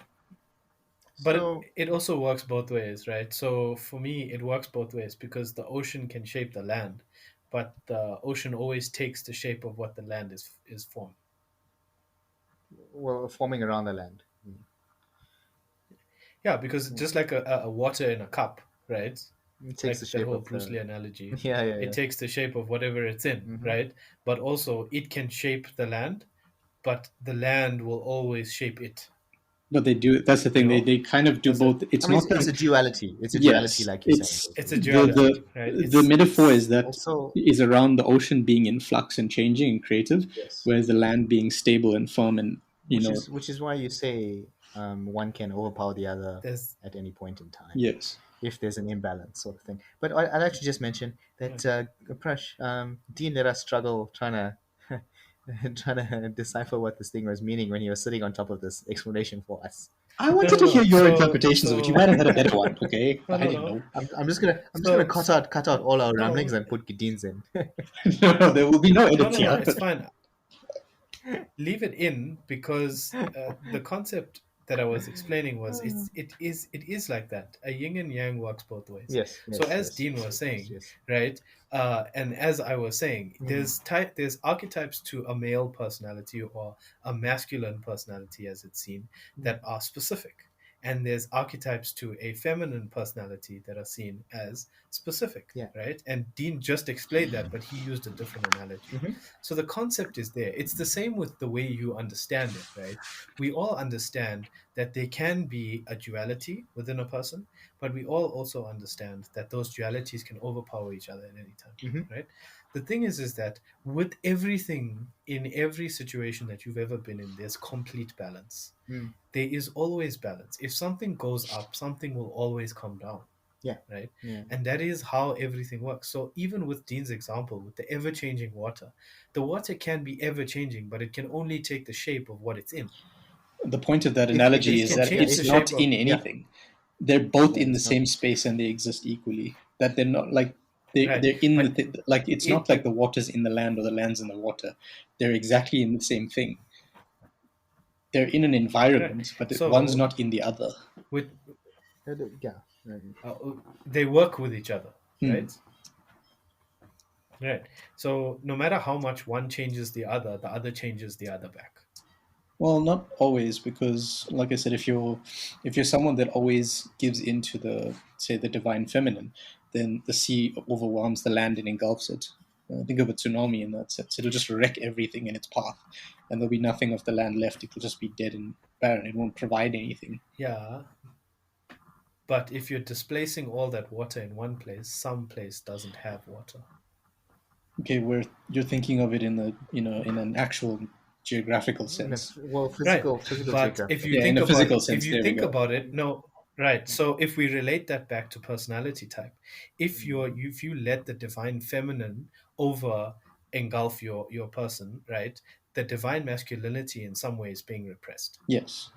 But So, it also works both ways, right? So for me, it works both ways because the ocean can shape the land, but the ocean always takes the shape of what the land is formed. well, forming around the land. Yeah, because Yeah. just like a water in a cup, right? It takes the Like that shape whole of Bruce the. Lee analogy, Yeah, yeah, it yeah. takes the shape of whatever it's in, Hmm. right? But also it can shape the land, but the land will always shape it. But they do. That's the You thing. know, They kind of do does it? both. I It's mean, not it's a like duality. It's a duality, yes. like you're saying, It's It's a basically. duality, right? the metaphor is that Also, is around the ocean being in flux and changing and creative, yes, whereas the land being stable and firm and which is why you say one can overpower the other there's at any point in time yes. if there's an imbalance, sort of thing. But I'd like to just mention that right. Prash, Dean let us struggle trying to trying to decipher what this thing was meaning when he was sitting on top of this explanation for us. I No, wanted no, to hear no. your So, interpretations of it. You so might have had a better one. Okay, no, I no, didn't no. know. I'm just gonna So, cut out all our ramblings no, and put Dean's in. No, there will be no no, edits no, no. here. It's fine. Leave it in because the concept that I was explaining was it is like that. A yin and yang works both ways. Yes, So yes, as yes, Dean yes, was yes, saying, yes. right, and as I was saying, Mhm. there's archetypes to a male personality or a masculine personality as it's seen that are specific. And there's archetypes to a feminine personality that are seen as specific, Yeah. right? And Dean just explained that, but he used a different analogy. Hmm. So the concept is there. It's the same with the way you understand it, right? We all understand that there can be a duality within a person, but we all also understand that those dualities can overpower each other at any time, Hmm. right? The thing is that with everything in every situation that you've ever been in, there's complete balance. Mm. There is always balance. If something goes up, something will always come down, Yeah. right? Yeah. And that is how everything works. So even with Dean's example, with the ever-changing water, the water can be ever-changing, but it can only take the shape of what it's in. The point of that If analogy It it's is can that yeah, change it's the if not shape in of, yeah, anything. They're both yeah, in the it's not. same space and they exist equally. That they're not like right. they're in the But like it's it, not like the water's in the land or the land's in the water. They're exactly in the same thing. They're in an right. environment, but one's So not in the other. with Yeah. uh, they work with each other, Hmm. right? Right. So no matter how much one changes the other changes the other back. Well, not always, because, like I said, if you're someone that always gives into the say the divine feminine, then the sea overwhelms the land and engulfs it. Think of a tsunami in that sense; it'll just wreck everything in its path, and there'll be nothing of the land left. It'll just be dead and barren. It won't provide anything. Yeah. But if you're displacing all that water in one place, some place doesn't have water. Okay, where you're thinking of it in the in an actual geographical sense. Well, Right. physical But geographic if you Yeah, sense. in think a about physical it, if sense. you There we think go. about it, no, right. So if we relate that back to personality type, if you let the divine feminine over engulf your person, right, the divine masculinity in some way is being repressed. Yes,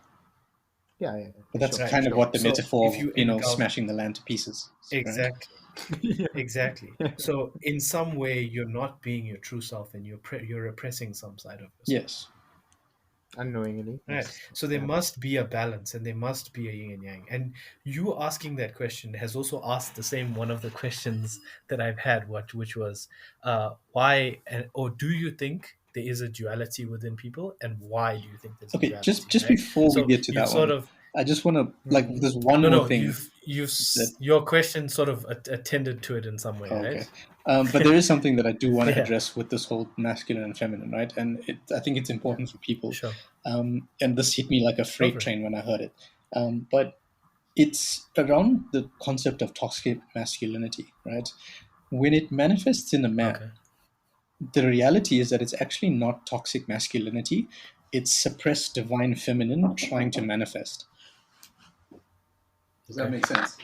Yeah, yeah, but yeah, that's sure, Right. kind of sure. what the So metaphor if of you engulf smashing the land to pieces, right? exactly, Yeah. exactly. So in some way you're not being your true self and you're repressing some side of yourself. Yes. Unknowingly, Right. yes, So there perhaps. must be a balance and there must be a yin and yang. And you asking that question has also asked the same one of the questions that I've had, which was why or do you think there is a duality within people and why do you think there's a Okay, just duality, just right? before we So get to you've that sort one, of I just want to like Mhm. there's one no more no thing that your question sort of attended to it in some way, oh, right? okay, but there is something that I do want to Yeah, address with this whole masculine and feminine, right? And I think it's Yeah. important for people. sure. And this hit me like a Go freight for it. train when I heard it. But it's around the concept of toxic masculinity, right? When it manifests in a man, Okay. the reality is that it's actually not toxic masculinity; it's suppressed divine feminine trying to manifest. Does that Okay. make sense?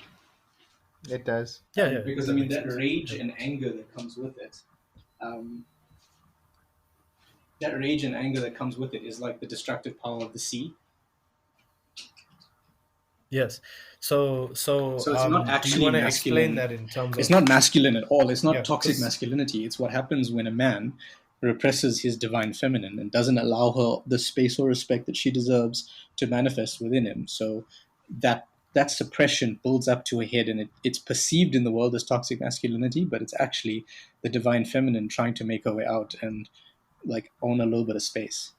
It does. Yeah, yeah, Because I that mean makes that sense. rage Yeah. and anger that comes with it, um, that rage and anger that comes with it is like the destructive power of the sea. Yes. So So it's not do you actually want to explain masculine. that in terms It's of not masculine at all. It's not yeah, toxic because masculinity. It's what happens when a man represses his divine feminine and doesn't allow her the space or respect that she deserves to manifest within him. So that suppression builds up to a head, and it's perceived in the world as toxic masculinity, but it's actually the divine feminine trying to make her way out and like own a little bit of space.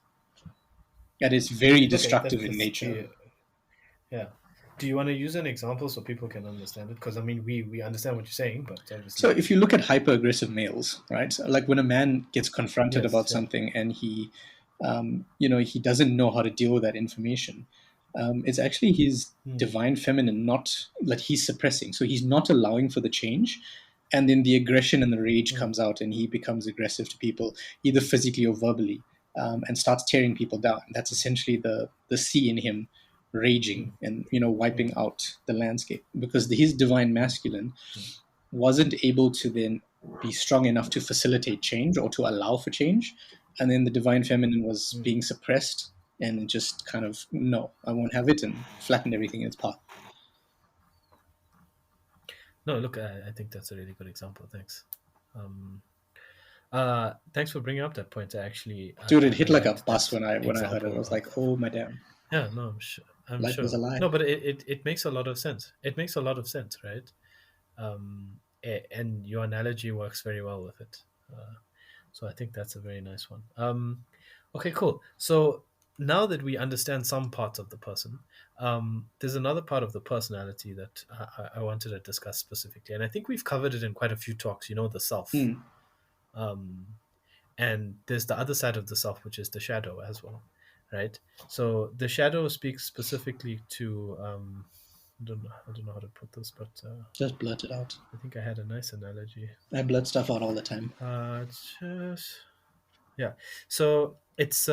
That is very Okay, destructive in that's nature. the yeah. Do you want to use an example so people can understand it? Because I mean, we understand what you're saying, but So obviously, if you look at hyper aggressive males, right? Like when a man gets confronted yes, about yeah, something and he doesn't know how to deal with that information, it's actually his mm, divine feminine not that he's suppressing. So he's not allowing for the change, and then the aggression and the rage mm, comes out, and he becomes aggressive to people, either physically or verbally, and starts tearing people down. That's essentially the C in him raging mm, and mm, wiping out the landscape because his divine mm, masculine mm, wasn't able to then be strong enough to facilitate change or to allow for change. And then the divine feminine was mm. being suppressed and just kind of, no, I won't have it, and flattened everything in its path. No, look, I think that's a really good example. Thanks. Um, thanks for bringing up that point. Dude, it I hit like a liked bus that when I heard it. I example was of. like, oh my damn, Yeah, no, I'm sure. I'm life was a sure. lie. No, but it makes a lot of sense. It makes a lot of sense, right? And your analogy works very well with it. So I think that's a very nice one. Okay, cool. So now that we understand some parts of the person, there's another part of the personality that I wanted to discuss specifically, and I think we've covered it in quite a few talks. You know, the self, Hmm. um, and there's the other side of the self, which is the shadow as well, right? So the shadow speaks specifically to. I don't know how to put this, but Just blurt it out. I think I had a nice analogy. I blurt stuff out all the time. Just yeah. So it's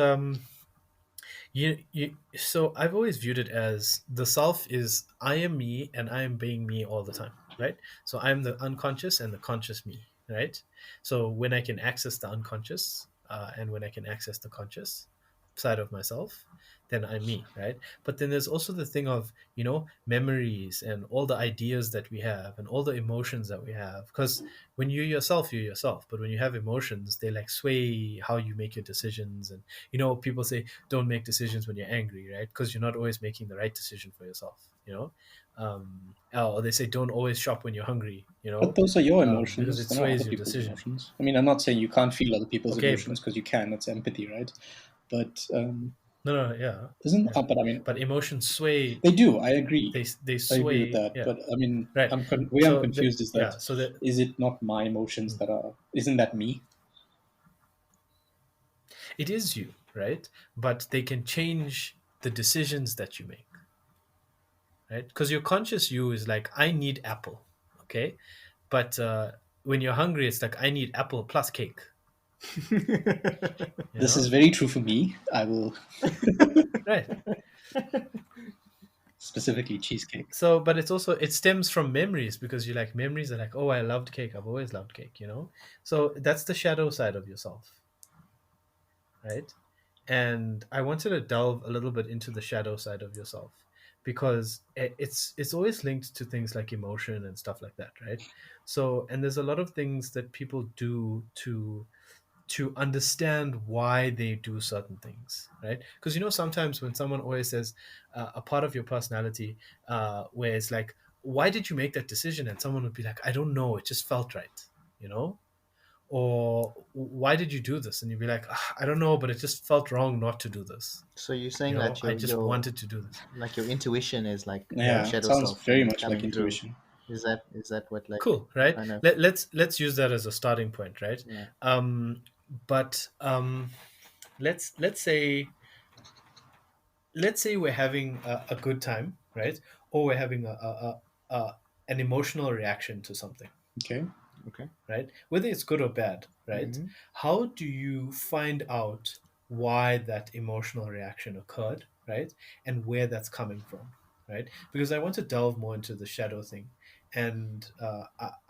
so I've always viewed it as the self is I am me and I am being me all the time, right? So I'm the unconscious and the conscious me, right? So when I can access the unconscious and when I can access the conscious side of myself, then I'm me, right? But then there's also the thing of, memories and all the ideas that we have and all the emotions that we have. Because when you're yourself, but when you have emotions, they like sway how you make your decisions. And, people say, don't make decisions when you're angry, right? Because you're not always making the right decision for yourself, or they say don't always shop when you're hungry, But those are your because emotions. it They're not other sways your people's decision. emotions. I mean, I'm not saying you can't feel other people's Okay, emotions but because you can. That's empathy, right? But no, yeah, isn't yeah, but I mean, but emotions sway. they do. I agree. They I agree with sway, that. yeah, But I mean, right. where I'm So confused is that yeah, so that is it not my emotions mm, that are? Isn't that me? it is you, right? But they can change the decisions that you make, right? Because your conscious you is like, I need apple, okay, but when you're hungry, it's like I need apple plus cake, you This is know, very true for me. I will right? specifically cheesecake. So, but it stems from memories because you like memories are like, oh, I loved cake. I've always loved cake, So that's the shadow side of yourself, right? And I wanted to delve a little bit into the shadow side of yourself because it's always linked to things like emotion and stuff like that, right? So, and there's a lot of things that people do to understand why they do certain things, right? Because sometimes when someone always says a part of your personality, where it's like, why did you make that decision? And someone would be like, I don't know, it just felt right, you know or why did you do this? And you'd be like, "Ah, I don't know, but it just felt wrong not to do this. So you're saying that I your just wanted to do this." like your intuition is like your Yeah, Yeah, it shadow sounds self very and much like coming through. intuition. Is that what like cool, right? kind of Let's use that as a starting point, right? yeah. But let's say we're having a good time, right? Or we're having an emotional reaction to something, Okay. Okay. right? Whether it's good or bad, right? Mm-hmm. How do you find out why that emotional reaction occurred, right? And where that's coming from, right? Because I want to delve more into the shadow thing. And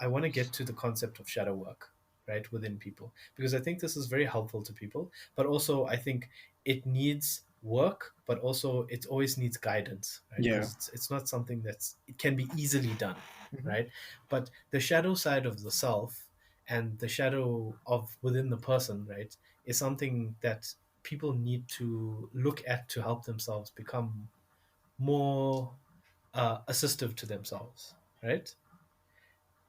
I want to get to the concept of shadow work, right, within people. Because I think this is very helpful to people. But also, I think it needs work, but also it always needs guidance, right? Yeah. Because it's not something it can be easily done, Mm-hmm. right? But the shadow side of the self and the shadow of within the person, right, is something that people need to look at to help themselves become more. assistive to themselves, right?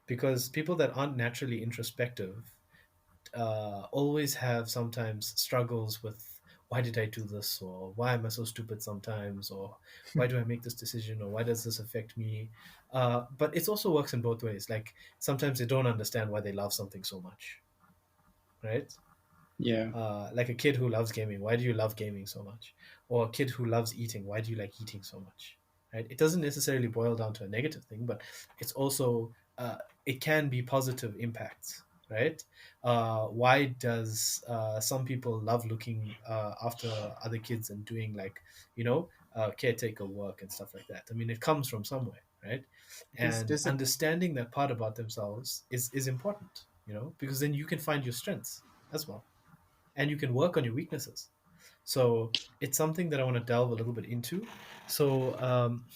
Because people that aren't naturally introspective always have sometimes struggles with why did I do this, or why am I so stupid sometimes, or why do I make this decision, or why does this affect me? But it also works in both ways. Like sometimes they don't understand why they love something so much, right? Yeah. Like a kid who loves gaming, why do you love gaming so much? Or a kid who loves eating, why do you like eating so much? Right? It doesn't necessarily boil down to a negative thing, but it's also it can be positive impacts, right? Why does some people love looking after other kids and doing like caretaker work and stuff like that? I mean, it comes from somewhere, right? And Does it? understanding that part about themselves is important, because then you can find your strengths as well, and you can work on your weaknesses. So it's something that I want to delve a little bit into. So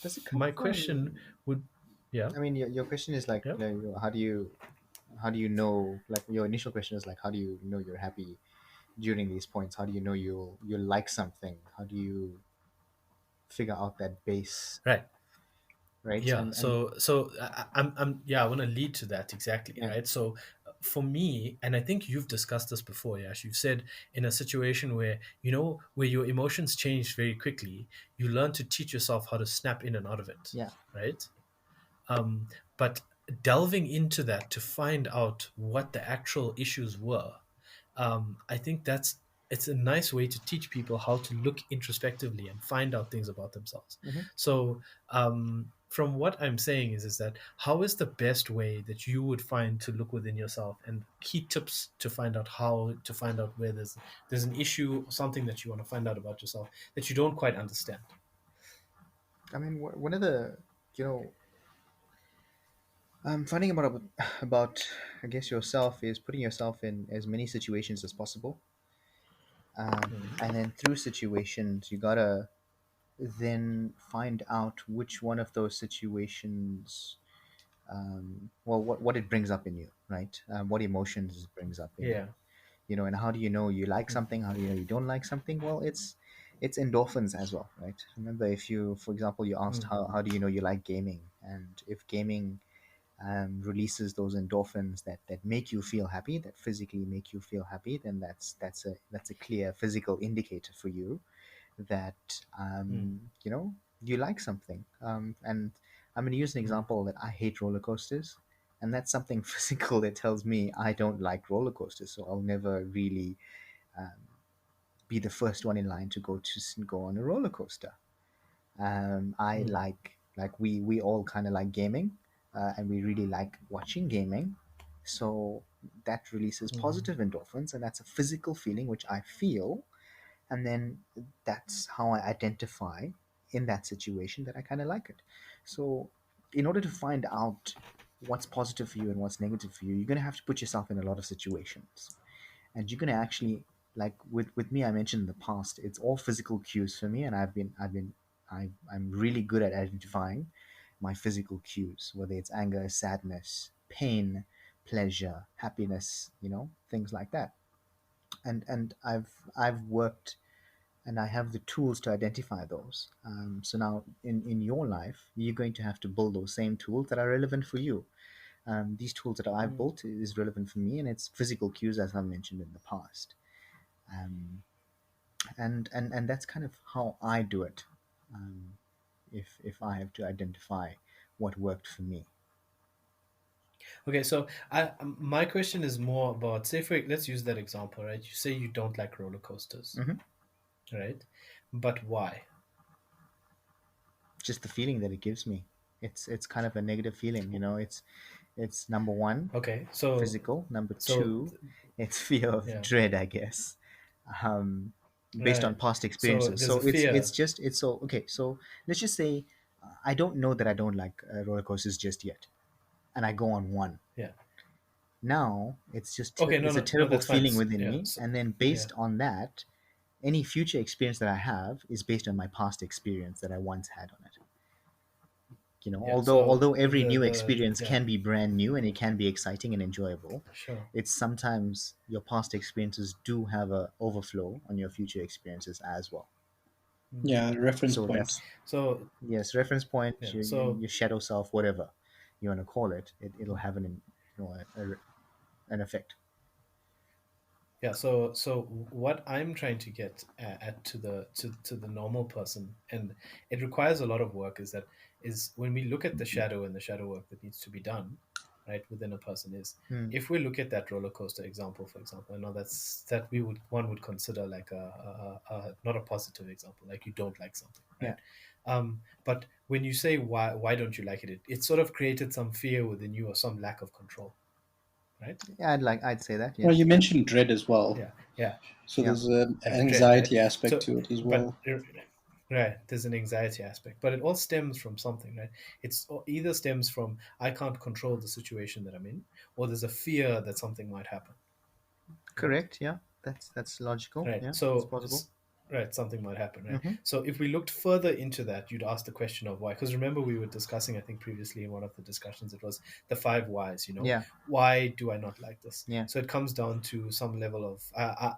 Does it come my question from? would, yeah, I mean, your question is like, yeah, how do you know? Like your initial question is like, how do you know you're happy during these points? How do you know you'll like something? How do you figure out that base, right. right? Yeah, And so I'm yeah, I want to lead to that exactly, yeah, right? So for me, and I think you've discussed this before, Yash, you've said in a situation where where your emotions change very quickly, you learn to teach yourself how to snap in and out of it, yeah. right? Um, but delving into that to find out what the actual issues were, I think it's a nice way to teach people how to look introspectively and find out things about themselves. Hmm. So, from what I'm saying is that how is the best way that you would find to look within yourself, and key tips to find out how to find out where there's an issue or something that you want to find out about yourself that you don't quite understand. I mean, one of the you know finding about about I guess yourself is putting yourself in as many situations as possible, Mm, and then through situations you gotta then find out which one of those situations, well, what it brings up in you, right? What emotions it brings up in you, yeah. and how do you know you like Mm, something? How do you know you don't like something? Well, it's endorphins as well, right? Remember, if you, for example, you asked mm, how do you know you like gaming, and if gaming releases those endorphins that make you feel happy, that physically make you feel happy, then that's a clear physical indicator for you that mm, you like something. And I'm going to use an mm, example that I hate roller coasters, and that's something physical that tells me I don't like roller coasters. So I'll never really um, be the first one in line to go on a roller coaster. I mm, we all kind of like gaming, and we really like watching gaming. So that releases mm, positive endorphins, and that's a physical feeling which I feel, and then that's how I identify in that situation that I kind of like it. So in order to find out what's positive for you and what's negative for you, you're going to have to put yourself in a lot of situations, and you're going to actually, like with me, I mentioned in the past, it's all physical cues for me, and I'm really good at identifying my physical cues, whether it's anger, sadness, pain, pleasure, happiness, things like that. And I've worked, and I have the tools to identify those. So now in your life, you're going to have to build those same tools that are relevant for you. These tools that I've mm. built is relevant for me, and it's physical cues, as I mentioned in the past. Um, and that's kind of how I do it. Um, if I have to identify what worked for me. Okay, so my question is more about, say, for let's use that example, right? You say you don't like roller coasters, Hmm. right? But why? Just the feeling that it gives me. It's kind of a negative feeling, It's number one, Okay, so physical. Number so two, it's fear of yeah, dread, I guess, um, based on right. past So experiences. there's So a it's fear. just it's so okay. So let's just say I don't know that I don't like roller coasters just yet, and I go on one. Yeah. Now it's just Okay, no, it's a no, no, terrible that's fine. feeling within Yeah, me, so, and then yeah, based on that, any future experience that I have is based on my past experience that I once had on it. yeah. So Although every new the experience yeah, can be brand new and it can be exciting and enjoyable, sure. it's sometimes your past experiences do have a overflow on your future experiences as well. Mm. Yeah, reference So point. that's, So yes, reference point, yeah, your shadow self, whatever you want to call it, it'll have an effect. yeah, so what I'm trying to get at to the normal person, and it requires a lot of work, is that is when we look at the shadow and the shadow work that needs to be done, right, within a person is, Mm. if we look at that roller coaster example, for example, I know that we would one would consider like a not a positive example, like you don't like something, Yeah, right? But when you say why don't you like it, it sort of created some fear within you or some lack of control, right? yeah, I'd say that, Well, you yes. mentioned dread as well. Yeah, yeah, So Yeah. there's an yeah, dread, right? anxiety aspect So, to it as but well. right, there's an anxiety aspect, but it all stems from something, right? Either stems from I can't control the situation that I'm in, or there's a fear that something might happen, right? Correct. Yeah, that's logical. Right. Yeah, it's So, possible. right, something might happen, right? Mm-hmm. So, if we looked further into that, you'd ask the question of why. Because remember, we were discussing, I think previously in one of the discussions, it was the five whys, Yeah, why do I not like this? yeah. So, it comes down to some level of,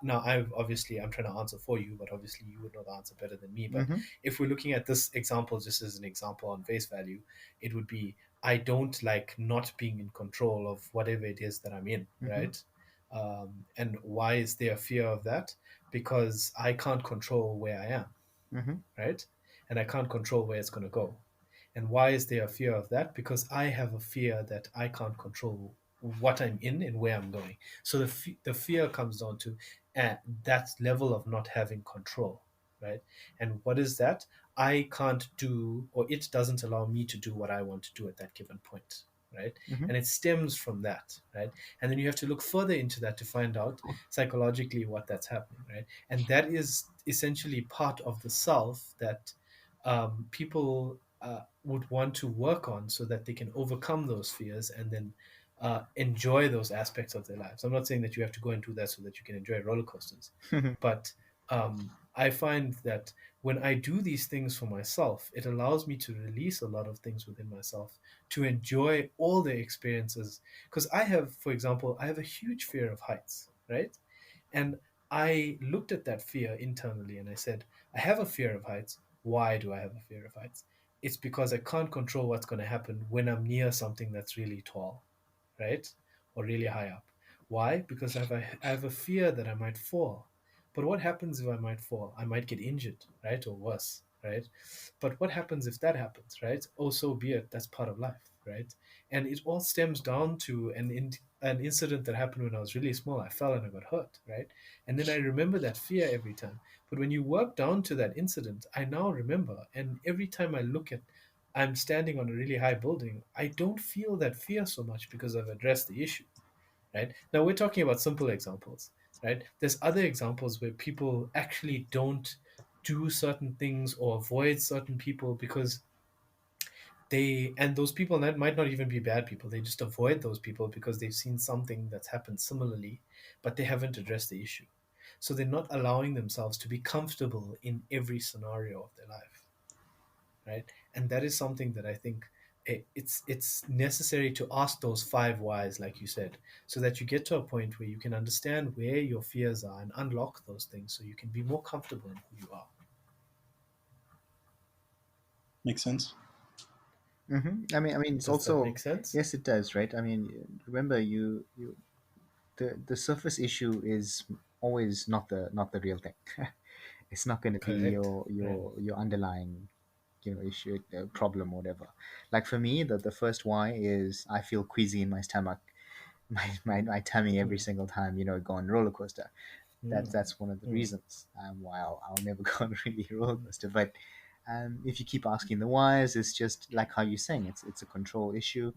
now, I'm trying to answer for you, but obviously you would know the answer better than me. But Mm-hmm. if we're looking at this example just as an example on face value, it would be, I don't like not being in control of whatever it is that I'm in, Mm-hmm. right? And why is there a fear of that? Because I can't control where I am, Mm-hmm. right? And I can't control where it's going to go. And why is there a fear of that? Because I have a fear that I can't control what I'm in and where I'm going. So the fear comes down to that level of not having control, right? And what is that? I can't do, or it doesn't allow me to do what I want to do at that given point, right? Mm-hmm. And it stems from that, right? And then you have to look further into that to find out psychologically what that's happening, right? And that is essentially part of the self that people would want to work on so that they can overcome those fears and then enjoy those aspects of their lives. I'm not saying that you have to go and do that so that you can enjoy roller coasters, but I find that when I do these things for myself, it allows me to release a lot of things within myself to enjoy all the experiences. Because I have, for example, I have a huge fear of heights, right? And I looked at that fear internally and I said, I have a fear of heights. Why do I have a fear of heights? It's because I can't control what's going to happen when I'm near something that's really tall, right? Or really high up. Why? Because I have a fear that I might fall. But what happens if I might fall? I might get injured, right? Or worse, right? But what happens if that happens, right? Oh, so be it. That's part of life, right? And it all stems down to an incident that happened when I was really small. I fell and I got hurt, right? And then I remember that fear every time. But when you work down to that incident, I now remember. And every time I look at, I'm standing on a really high building, I don't feel that fear so much because I've addressed the issue, right? Now we're talking about simple examples, right? There's other examples where people actually don't do certain things or avoid certain people because and those people that might not even be bad people, they just avoid those people because they've seen something that's happened similarly, but they haven't addressed the issue. So they're not allowing themselves to be comfortable in every scenario of their life, right? And that is something that I think it's necessary to ask those five whys, like you said, so that you get to a point where you can understand where your fears are and unlock those things so you can be more comfortable in who you are. Makes sense. Mm-hmm. I mean, it's Does that also, make sense? yes, it does, right? I mean, remember, the surface issue is always not the real thing. It's not going to be Correct. Right. your underlying, issue, problem, or whatever. Like for me, the first why is I feel queasy in my stomach, my tummy every Mm, single time, go on roller coaster. mm, That's one of the mm, reasons why I'll never go on a really roller coaster. But if you keep asking the whys, it's just like how you're saying, it's a control issue.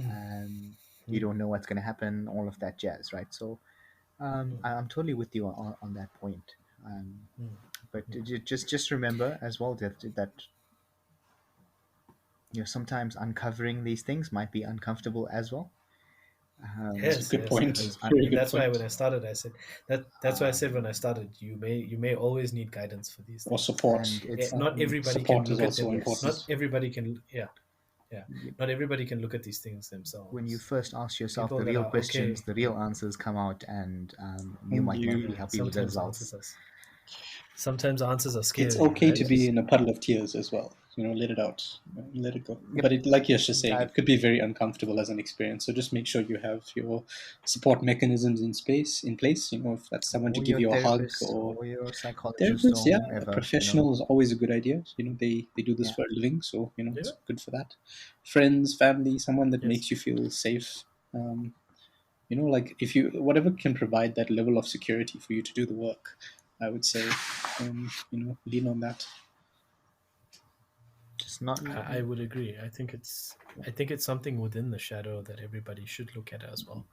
Um, you mm, don't know what's going to happen, all of that jazz, right? So mm, I'm totally with you on that point. Um, mm, but mm. just remember as well that sometimes uncovering these things might be uncomfortable as well. It's a Yes, good yes, point. Because Very and good that's why point. when I started, I said that's why I said when I started, you may always need guidance for these Or things. support. and it's Not everybody can Support is look at also them. yes, important. Not everybody can. Yeah, yeah. Not everybody can look at these things when you themselves. first ask yourself People the that real are questions, okay, the yeah, real answers come out, and you And might not you be yeah. happy with the Sometimes the answers results. us. Sometimes answers are It's scary, okay to right? be in a puddle of tears as well. Let it out, let it go. Yep. But like you're just saying, I've it could be very uncomfortable as an experience. So just make sure you have your support mechanisms in place. If that's someone to or give your you a hug therapist or or your psychologist therapists. or Yeah, a whomever, professional is always a good idea. They do this Yeah. for a living, so Yeah. it's good for that. Friends, family, someone that Yes. makes you feel safe. Like if you whatever can provide that level of security for you to do the work, I would say, lean on that. Just not. I would agree. I think it's something within the shadow that everybody should look at as well,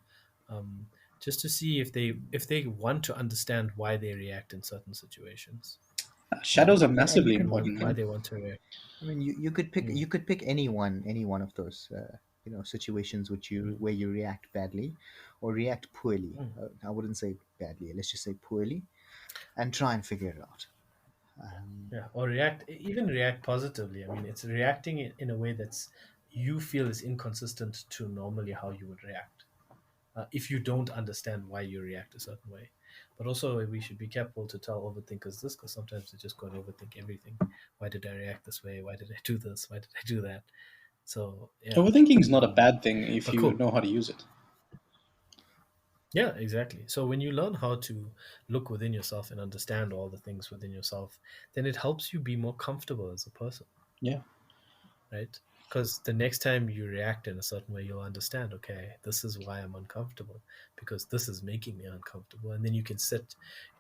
um, just to see if they want to understand why they react in certain situations, Shadows are And you massively can important, pick. why man. they want to react. I mean, you could pick. Mm, You could pick any one of those. Situations which mm, where you react badly, or react poorly. mm. I wouldn't say badly. Let's just say poorly, and try and figure it out. Um, Yeah, or even react positively. I mean, it's reacting in a way that's you feel is inconsistent to normally how you would react. If you don't understand why you react a certain way. But also, we should be careful to tell overthinkers this because sometimes they just go and overthink everything. Why did I react this way? Why did I do this? Why did I do that? So, yeah. Overthinking is not a Um, bad thing if but you cool. know how to use it. Yeah, exactly. So, when you learn how to look within yourself and understand all the things within yourself, then it helps you be more comfortable as a person, Yeah. right? Because the next time you react in a certain way, you'll understand, okay, this is why I'm uncomfortable because this is making me uncomfortable. And then you can you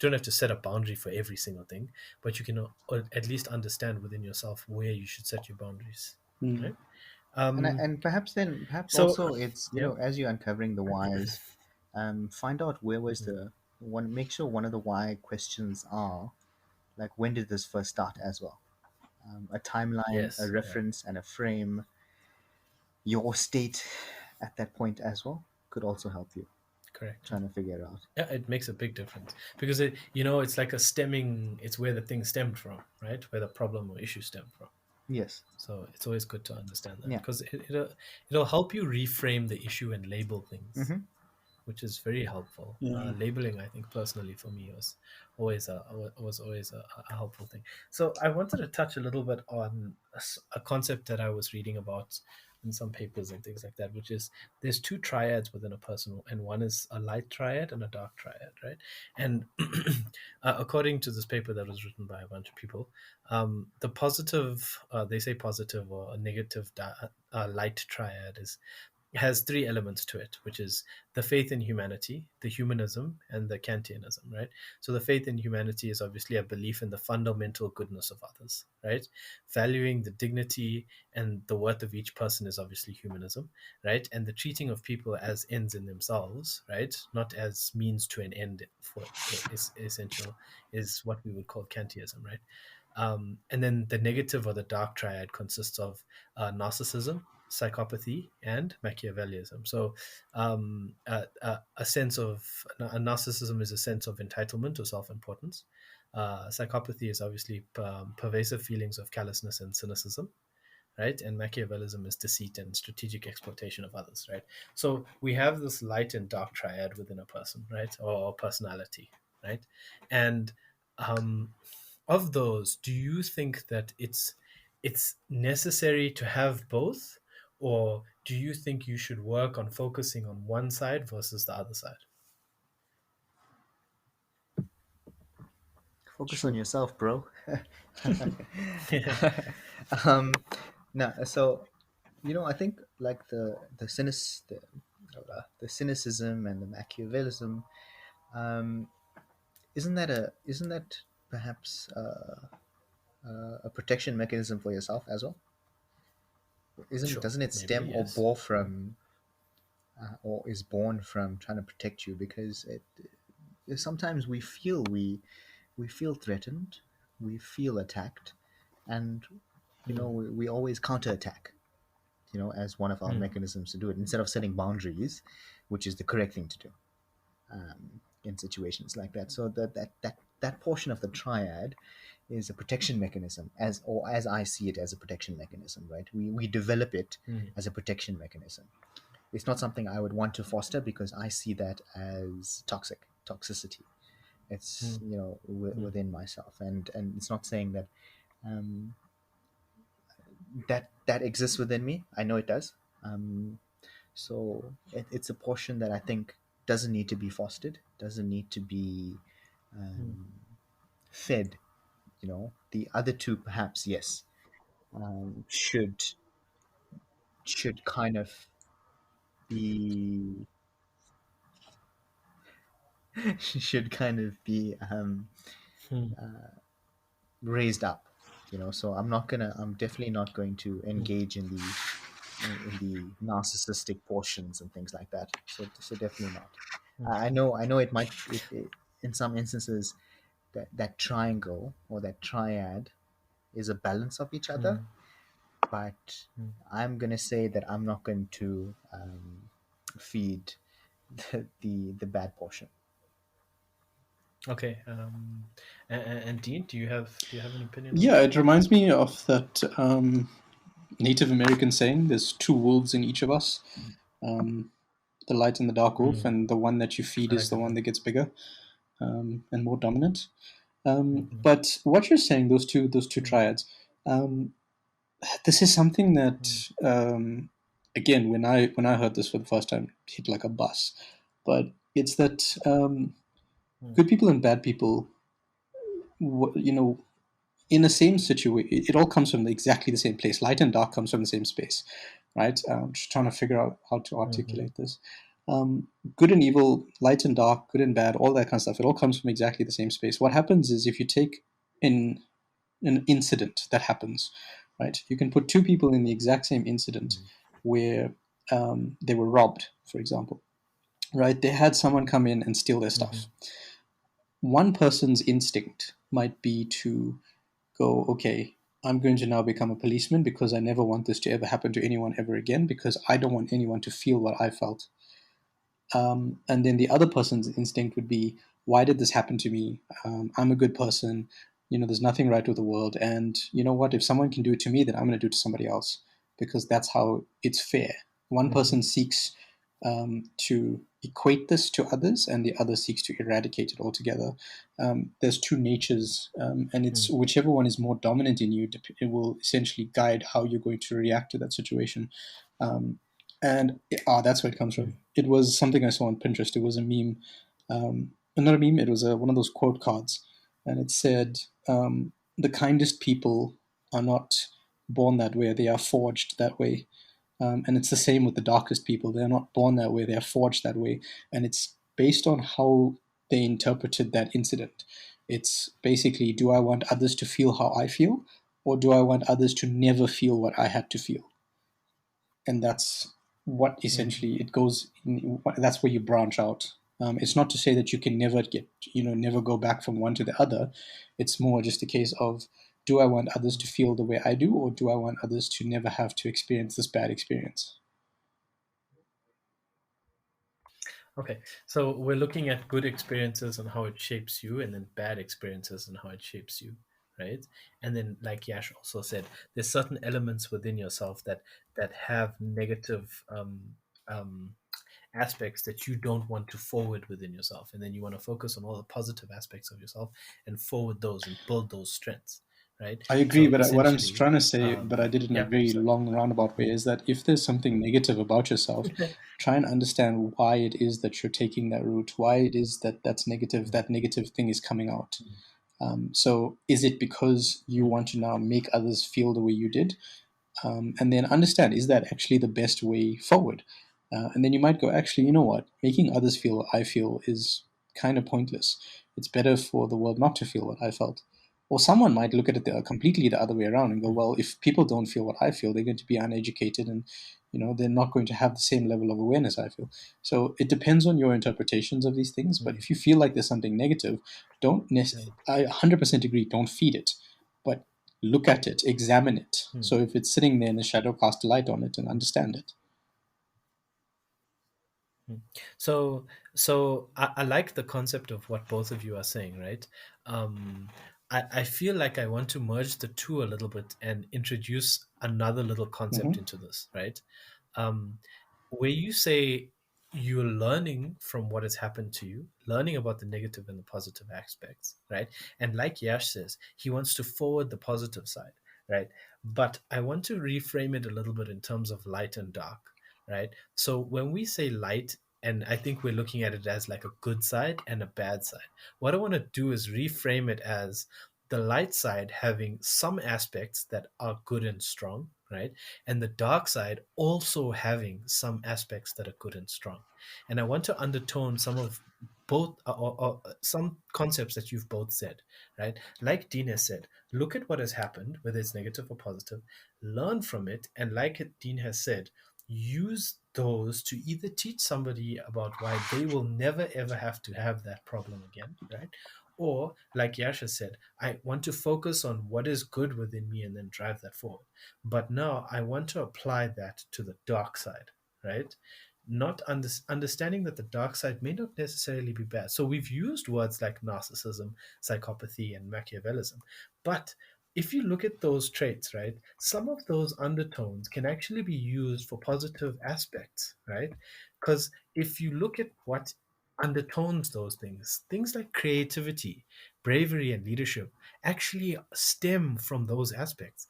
don't have to set a boundary for every single thing, but you can at least understand within yourself where you should set your boundaries, Mm. right? Um, and perhaps so, also it's yeah, as you're uncovering the whys, find out where was mhm. the one. Make sure one of the why questions are like when did this first start as well. A timeline, a Yes, yeah, reference, and a frame. Your state at that point as well could also help you correct. trying to figure it out. Yeah, it makes a big difference because it's like it's where the thing stemmed from, right? Where the problem or issue stemmed from. Yes. So it's always good to understand that Yeah. because it'll help you reframe the issue and label things, Mm-hmm. which is very helpful. Yeah. Labeling, I think, personally for me was always a helpful thing. So I wanted to touch a little bit on a concept that I was reading about in some papers and things like that, which is there's two triads within a person, and one is a light triad and a dark triad, right? And according to this paper that was written by a bunch of people, the positive, they say positive or a negative light triad has three elements to it, which is the faith in humanity, the humanism, and the Kantianism, right? So the faith in humanity is obviously a belief in the fundamental goodness of others, right? Valuing the dignity and the worth of each person is obviously humanism, right? And the treating of people as ends in themselves, right? Not as means to an end for is essential is what we would call Kantianism, right? And then the negative or the dark triad consists of narcissism, psychopathy, and Machiavellism. So, a sense of a narcissism is a sense of entitlement or self-importance. Psychopathy is obviously pervasive feelings of callousness and cynicism, right? And Machiavellism is deceit and strategic exploitation of others, right? So we have this light and dark triad within a person, right, or personality, right? And um, of those, do you think that it's necessary to have both, or do you think you should work on focusing on one side versus the other side? Focus on True. yourself, bro. um, no, so I think like the cynicism and the Machiavellism, um, isn't that perhaps a protection mechanism for yourself as well? Isn't Sure, doesn't it maybe stem or yes. bore from or is born from trying to protect you? Because sometimes we feel threatened, we feel attacked, and Mm, we always counterattack. As one of our mm, mechanisms to do it instead of setting boundaries, which is the correct thing to do in situations like that. So that portion of the triad is a protection mechanism, as I see it, as a protection mechanism, right? We develop it mm, as a protection mechanism. It's not something I would want to foster because I see that as toxicity. It's, mm, mm, within myself, and it's not saying that um, that exists within me. I know it does. Um, so it's a portion that I think doesn't need to be fostered, doesn't need to be mm, um, fed. The other two, perhaps, yes, should kind of be should kind of be mm, raised up. So I'm definitely not going to mm, engage in the narcissistic portions and things like that. So definitely not. mm, I know it in some instances that triangle or that triad is a balance of each other, mm, but mm. I'm going to say that I'm not going to feed the bad portion. Okay. And Dean, do you have an opinion on Yeah, that? it reminds me of that Native American saying: "There's two wolves in each of us, um, the light and the dark wolf, Mm, and the one that you feed I is like the that one one. that gets bigger and more dominant." Mm-hmm, But what you're saying, those two mm, triads, um, this is something mm, that, again, when I heard this for the first time, it hit like a bus. But it's that mm, good people and bad people, you know, in the same situation, it all comes from exactly the same place. Light and dark comes from the same space, right? I'm just trying to figure out how to mm-hmm, articulate this. Good and evil, light and dark, good and bad, all that kind of stuff. It all comes from exactly the same space. What happens is if you take in an incident that happens, right? You can put two people in the exact same incident mm, where they were robbed, for example, right? They had someone come in and steal their mm-hmm, stuff. One person's instinct might be to go, okay, I'm going to now become a policeman because I never want this to ever happen to anyone ever again because I don't want anyone to feel what I felt. And then the other person's instinct would be, why did this happen to me? I'm a good person. There's nothing right with the world. And you know what? If someone can do it to me, then I'm going to do it to somebody else because that's how it's fair. One mm-hmm, person seeks to equate this to others, and the other seeks to eradicate it altogether. There's two natures, and it's mm, whichever one is more dominant in you, it will essentially guide how you're going to react to that situation. Um, and that's where it comes mm, from. It was something I saw on Pinterest. It was a meme, not a meme. It was one of those quote cards, and it said, "The kindest people are not born that way; they are forged that way." And it's the same with the darkest people. They are not born that way; they are forged that way, and it's based on how they interpreted that incident. It's basically, do I want others to feel how I feel, or do I want others to never feel what I had to feel? And that's what mm. essentially it goes that's where you branch out. It's not to say that you can never never go back from one to the other. It's more just a case of, do I want others to feel the way I do, or do I want others to never have to experience this bad experience? Okay, so we're looking at good experiences and how it shapes you, and then bad experiences and how it shapes you, right? And then, like Yash also said, there's certain elements within yourself that have negative um, aspects that you don't want to forward within yourself, and then you want to focus on all the positive aspects of yourself and forward those and build those strengths, right? I agree, So but what I'm essentially, trying to say, but I did it in a yeah. very So long roundabout way, is that if there's something negative about yourself, try and understand why it is that you're taking that route, why it is that's negative, mm, that negative thing is coming out. mm, So is it because you mm, want to now make others feel the way you did? And then understand, is that actually the best way forward? And then you might go, actually, you know what? Making others feel what I feel is kind of pointless. It's better for the world not to feel what I felt. Or someone might look at it completely the other way around and go, mm, well, if people don't feel what I feel, they're going to be uneducated, and they're not going to have the same level of awareness I feel. So it depends on your interpretations of these things. But mm, if you feel like there's something negative, don't mm, I 100% agree, don't feed it. But look at it, examine it. mm, So if it's sitting there in the shadow, cast a light on it and mm. understand it. Mm. So, so I like the concept of what both of you are saying, right? I feel like I want to merge the two a little bit and introduce another little concept Hmm. into this, right? Um, where you say you're learning from what has happened to you, learning about the negative and the positive aspects, right? And like Yash says, he wants to forward the positive side, right? But I want to reframe it a little bit in terms of light and dark, right? So when we say light, and I think we're looking at it as like a good side and a bad side, what I want to do is reframe it as the light side having some aspects that are good and strong, right? And the dark side also having some aspects that are good and strong. And I want to undertone some of both or some concepts that you've both said, right? Like Dean has said, look at what has happened, whether it's negative or positive, learn from it, and like Dean has said, use those to either teach somebody about why they will never ever have to have that problem again, right? Or like Yasha said, I want to focus on what is good within me and then drive that forward. But now I want to apply that to the dark side, right? Not understanding that the dark side may not necessarily be bad. So we've used words like narcissism, psychopathy, and Machiavellism. But if you look at those traits, right, some of those undertones can actually be used for positive aspects, right? Because if you look at what undertones those things like creativity, bravery, and leadership actually stem from those aspects.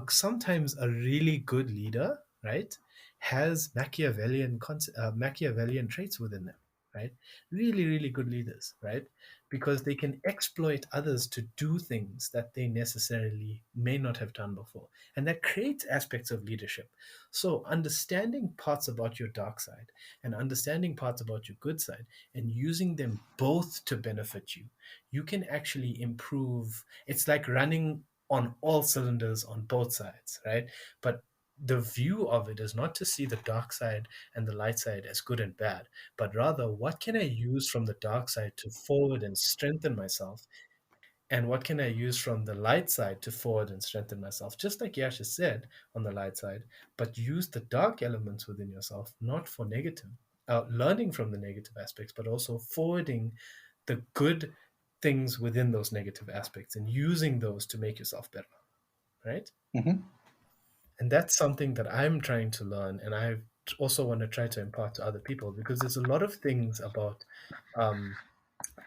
Sometimes a really good leader, right, has Machiavellian traits within them, right? Really, really good leaders, right? Because they can exploit others to do things that they necessarily may not have done before. And that creates aspects of leadership. So understanding parts about your dark side and understanding parts about your good side and using them both to benefit you, you can actually improve. It's like running on all cylinders on both sides, right? But the view of it is not to see the dark side and the light side as good and bad, but rather what can I use from the dark side to forward and strengthen myself, and what can I use from the light side to forward and strengthen myself, just like Yasha said on the light side, but use the dark elements within yourself not for negative, learning from the negative aspects, but also forwarding the good things within those negative aspects and using those to make yourself better, right? Hmm. And that's something that I'm trying to learn, and I also want to try to impart to other people, because there's a lot of things about um,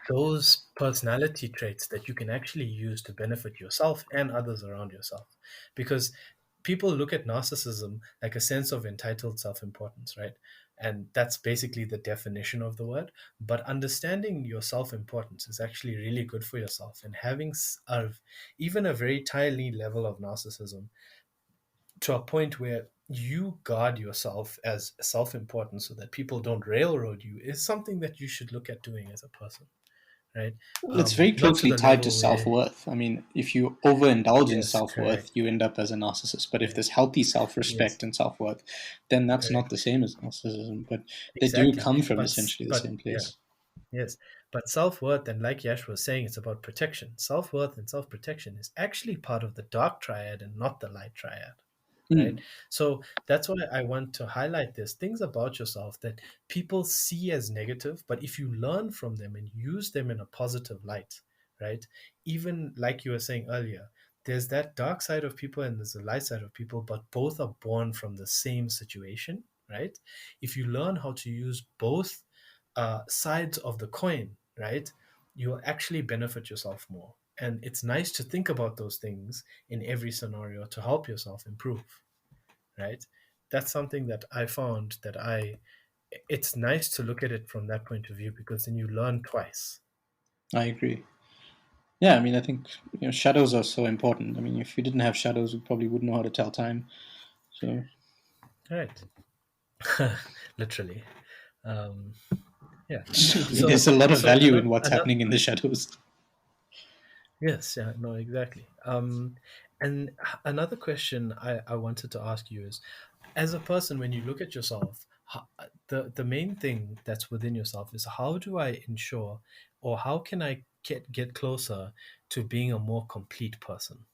those personality traits that you can actually use to benefit yourself and others around yourself. Because people look at narcissism like a sense of entitled self-importance, right? And that's basically the definition of the word. But understanding your self-importance is actually really good for yourself, and having even a very tiny level of narcissism to a point where you guard yourself as self-important so that people don't railroad you is something that you should look at doing as a person, right? Well, it's very Not to closely the tied to level self where, worth. I mean, if you overindulge in yes, self worth, correct, you end up as a narcissist. But if correct, there's healthy self yes, respect and self worth, then that's not the correct, same as narcissism. But they do exactly. come from But essentially the but same yeah, place. yes, but self-worth, and like Yash was saying, it's about protection. Self-worth and self-protection is actually part of the dark triad and not the light triad, right? Mm. So that's why I want to highlight this things about yourself that people see as negative, but if you learn from them and use them in a positive light, right? Even like you were saying earlier, there's that dark side of people and there's the light side of people, but both are born from the same situation, right? If you learn how to use both sides of the coin, right, you'll actually benefit yourself more. And it's nice to think about those things in every scenario to help yourself improve, right? That's something that I found that it's nice to look at it from that point of view, because then you learn twice. I agree. Yeah, I mean, I think shadows are so important. I mean, if we didn't have shadows, we probably wouldn't know how to tell time. So Right. Literally. Um, yeah. I mean, So, there's a lot of so value in what's another, happening in the shadows. yes, yeah, no, exactly. And another question I wanted to ask you is, as a person, when you look at yourself, the main thing that's within yourself is, how do I ensure, or how can I get closer to being a more complete person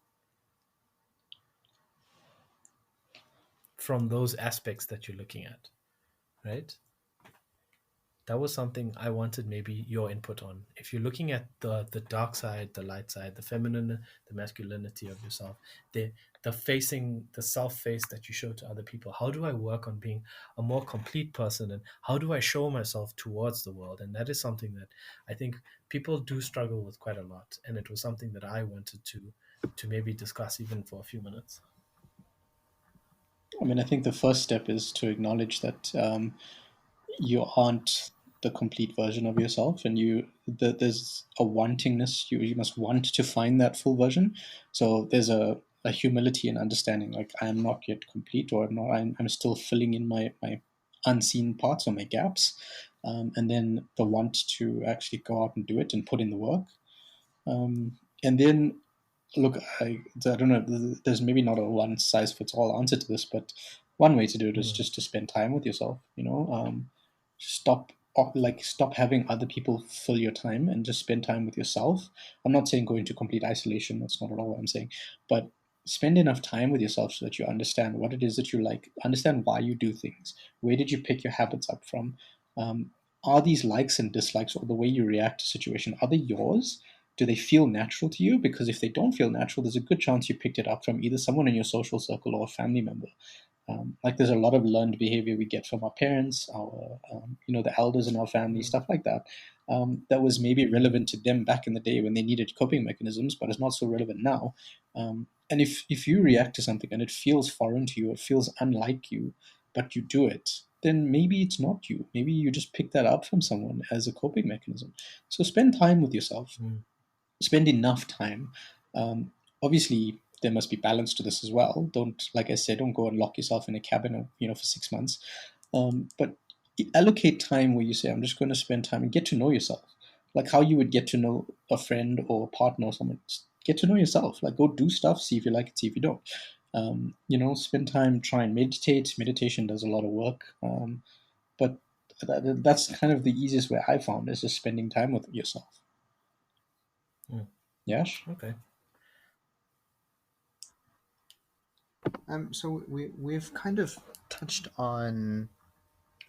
from those aspects that you're looking at, right? that was something I wanted maybe your input on. If you're looking at the dark side, the light side, the feminine, the masculinity of yourself, the the facing, the self face that you show to other people, how do I work on being a more complete person, and how do I show myself towards the world? And that is something that I think people do struggle with quite a lot, and it was something that I wanted to maybe discuss even for a few minutes. I mean, I think the first step is to acknowledge that you aren't the complete version of yourself, and there's a wantingness. You must want to find that full version. So there's a humility and understanding, like I am not yet complete, or I'm still filling in my unseen parts or my gaps. And then the want to actually go out and do it and put in the work. And then look, I don't know. There's maybe not a one size fits all answer to this, but one way to do it is Mm, just to spend time with yourself. Stop stop having other people fill your time and just spend time with yourself. I'm not saying go into complete isolation. That's not at all what I'm saying, but spend enough time with yourself so that you understand what it is that you like, understand why you do things. Where did you pick your habits up from? Um, are these likes and dislikes, or the way you react to situation, are they yours? Do they feel natural to you? Because if they don't feel natural, there's a good chance you picked it up from either someone in your social circle or a family member. Like there's a lot of learned behavior we get from our parents, our the elders in our family, mm, stuff like that. That was maybe mm, relevant to them back in the day when they needed coping mechanisms, but it's not so relevant now. And if you react to something and it feels foreign to you, it feels unlike you, but you do it, then maybe it's not you. Maybe you just pick that up from someone as a coping mechanism. So spend time with yourself, mm, spend enough time. Obviously, there must be balance to this as well. Don't, like I said, don't go and lock yourself in a cabin, for 6 months. But allocate time where you say, I'm just going to spend time and get to know yourself, like how you would get to know a friend or a partner or someone. Just get to know yourself. Like go do stuff, see if you like it, see if you don't. Spend time, try and meditate. Meditation does a lot of work. But that's kind of the easiest way I found is just spending time with yourself. mm. Yes. Okay. So we've kind of touched on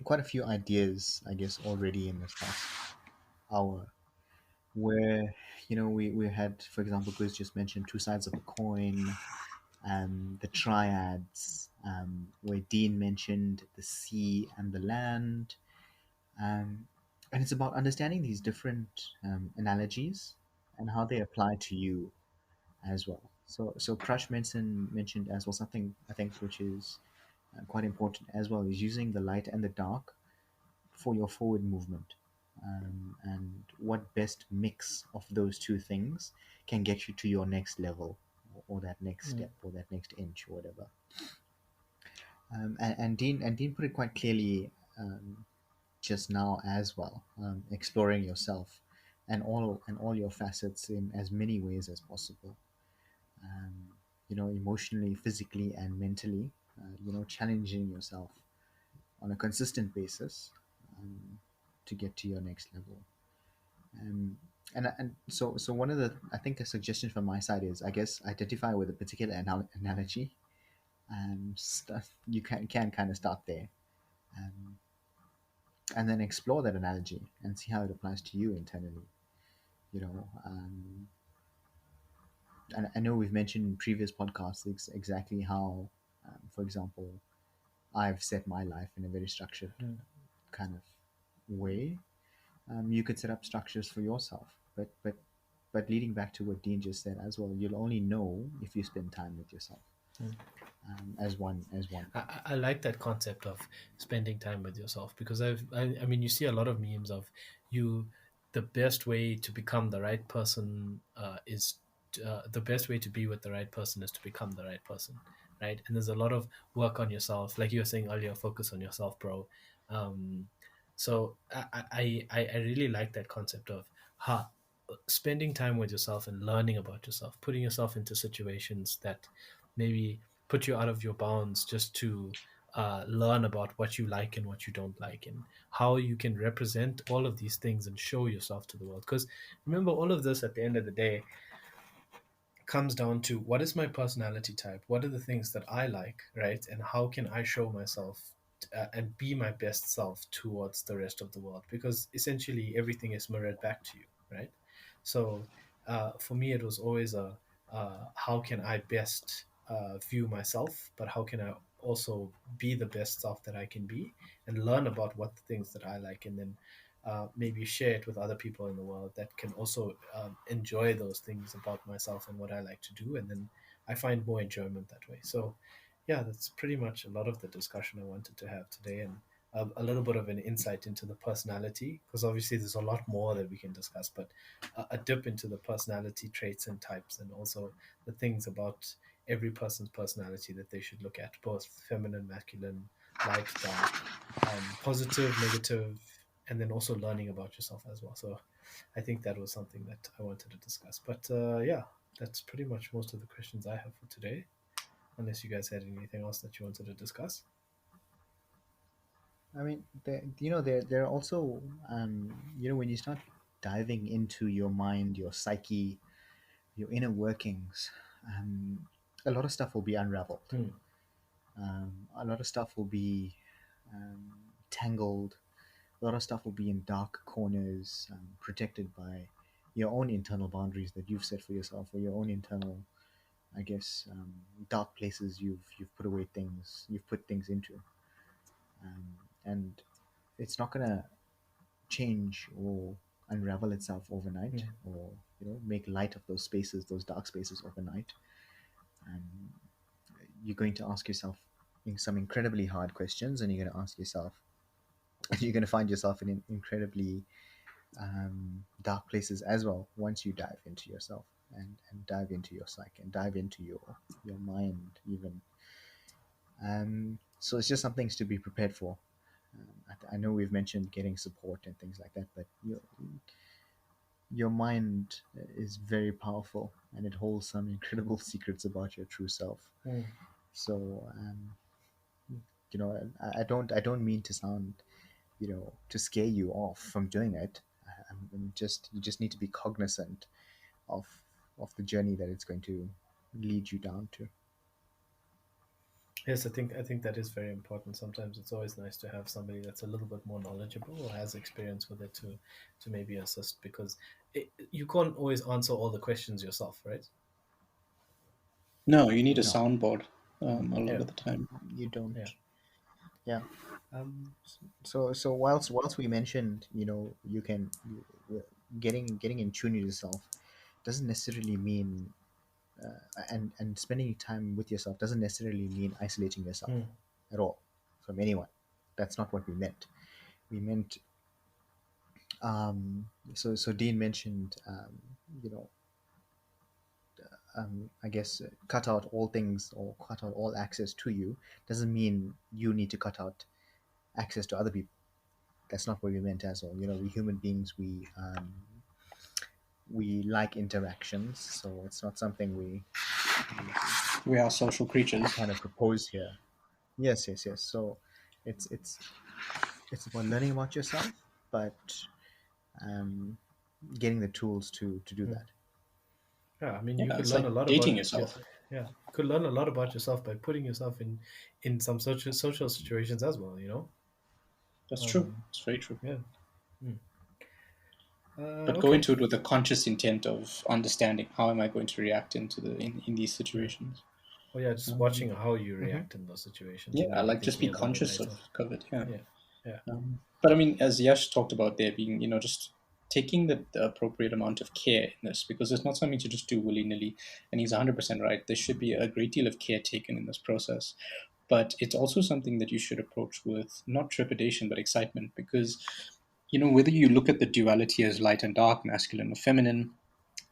quite a few ideas, I guess, already in this past hour, where we had, for example, Chris just mentioned two sides of a coin, the triads, where Dean mentioned the sea and the land, um, and it's about understanding these different analogies and how they apply to you as well. So Crush mentioned as well something I think which is quite important as well, is using the light and the dark for your forward movement, and what best mix of those two things can get you to your next level, or that next Mm, step, or that next inch, or whatever. And Dean put it quite clearly just now as well, exploring yourself and all your facets in as many ways as possible. Um, emotionally, physically, and mentally. Challenging yourself on a consistent basis, um, to get to your next level. Um, and so one of the, I think, a suggestion from my side is, I guess, identify with a particular analogy, and stuff you can kind of start there, um, and then explore that analogy and see how it applies to you internally. And I know we've mentioned in previous podcasts exactly how, for example, I've set my life in a very structured mm, kind of way. You could set up structures for yourself, but leading back to what Dean just said as well, you'll only know if you spend time with yourself, mm. as one. I like that concept of spending time with yourself, because I mean, you see a lot of memes of you. The best way to become the right person is the best way to be with the right person is to become the right person, right? And there's a lot of work on yourself, like you were saying earlier. Focus on yourself, bro. Um, so I really like that concept of ha spending time with yourself and learning about yourself, putting yourself into situations that maybe put you out of your bounds, just to learn about what you like and what you don't like, and how you can represent all of these things and show yourself to the world. Because remember, all of this at the end of the day comes down to, what is my personality type? What are the things that I like, right? And how can I show myself and be my best self towards the rest of the world, because essentially everything is mirrored back to you, right? So for me, it was always a how can I best view myself, but how can I also be the best self that I can be, and learn about what the things that I like, and then maybe share it with other people in the world that can also enjoy those things about myself and what I like to do, and then I find more enjoyment that way. So yeah, that's pretty much a lot of the discussion I wanted to have today, and a little bit of an insight into the personality, because obviously there's a lot more that we can discuss, but a dip into the personality traits and types, and also the things about every person's personality that they should look at, both feminine, masculine, light, dark, positive, negative, and then also learning about yourself as well. So I think that was something that I wanted to discuss. But yeah, that's pretty much most of the questions I have for today, unless you guys had anything else that you wanted to discuss. I mean, there are also, when you start diving into your mind, your psyche, your inner workings, um, a lot of stuff will be unraveled. Hmm. A lot of stuff will be um, tangled. A lot of stuff will be in dark corners, protected by your own internal boundaries that you've set for yourself, or your own internal, I guess, dark places you've put away things, you've put things into, um, and it's not gonna change or unravel itself overnight, Hmm. or make light of those spaces, those dark spaces overnight. Um, you're going to ask yourself some incredibly hard questions, and you're going to ask yourself, and you're going to find yourself in incredibly dark places as well once you dive into yourself, and dive into your psyche, and dive into your mind even. So it's just some things to be prepared for. I know we've mentioned getting support and things like that, but your mind is very powerful, and it holds some incredible secrets about your true self. Hmm. So I don't mean to sound, to scare you off from doing it. You just need to be cognizant of the journey that it's going to lead you down to. Yes, I think that is very important. Sometimes it's always nice to have somebody that's a little bit more knowledgeable or has experience with it to maybe assist, because you can't always answer all the questions yourself, right? No, you need a No, soundboard a lot Yeah, of the time. you don't. yeah. Yeah. Um, So whilst we mentioned, getting in tune with yourself doesn't necessarily mean, and spending time with yourself doesn't necessarily mean isolating yourself hmm. at all from anyone. That's not what we meant. We meant, so Dean mentioned, you know I guess, cut out all things, or cut out all access to you. Doesn't mean you need to cut out access to other people. That's not what we meant as well. We human beings, we like interactions, so it's not something We are social we're creatures. trying to propose here. Yes, yes, yes. So it's it's about learning about yourself, but um, getting the tools to do Hmm. that. Yeah, I mean, Yeah, you could it's learn like a lot dating about your, yourself. yeah, you could learn a lot about yourself by putting yourself in some social situations as well. That's true. Um, It's very true. yeah. Hmm. But go Okay. into it with a conscious intent of understanding how am I going to react in these Yeah. situations. Oh yeah, just watching Um, how you Hmm. react in those situations and yeah, maybe like just thinking be about it conscious later. of it. Yeah. Yeah. Yeah. But I mean, as Yash talked about, there being, just taking the appropriate amount of care in this, because it's not something to just do willy nilly. And he's 100% right. There should be a great deal of care taken in this process. But it's also something that you should approach with not trepidation, but excitement, because, whether you look at the duality as light and dark, masculine or feminine,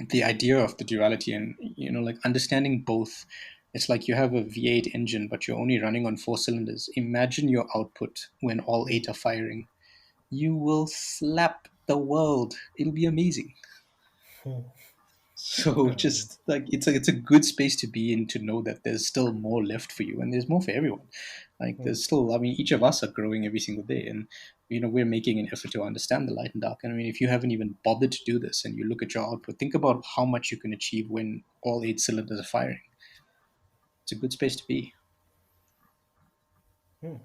the idea of the duality and, like understanding both. It's like you have a V8 engine, but you're only running on four cylinders. Imagine your output when all Hmm. eight are firing. You will slap the world. It'll be amazing. Hmm. So Yeah, just like it's a good space to be in, to know that there's still more left for you, and there's more for everyone. Like hmm. there's still, I mean, each of us are growing every single day, and we're making an effort to understand the light and dark. And I mean, if you haven't even bothered to do this, and you look at your output, think about how much you can achieve when all eight cylinders are firing. It's a good space to be. Hmm.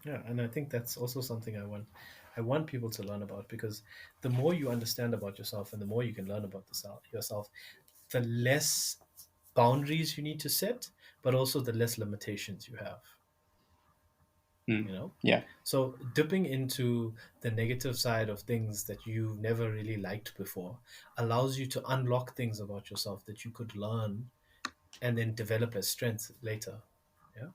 Yeah, and I think that's also something I want people to learn about, because the more you understand about yourself and the more you can learn about yourself, the less boundaries you need to set, but also the less limitations you have, Mm. you know? Yeah. So dipping into the negative side of things that you've never really liked before allows you to unlock things about yourself that you could learn and then develop as strengths later. Yeah.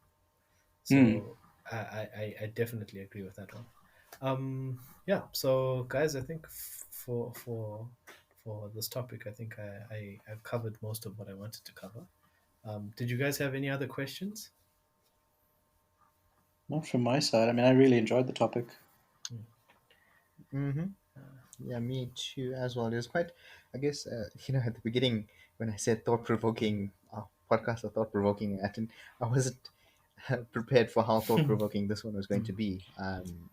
Mm. So I definitely agree with that one. Yeah. So guys, I think for this topic, I think I've covered most of what I wanted to cover. Did you guys have any other questions? Not from my side. I mean, I really enjoyed the topic. Mm-hmm. Yeah, me too as well. It was quite, I guess, at the beginning when I said thought provoking podcast or thought provoking, I wasn't prepared for how thought provoking this one was going to be. And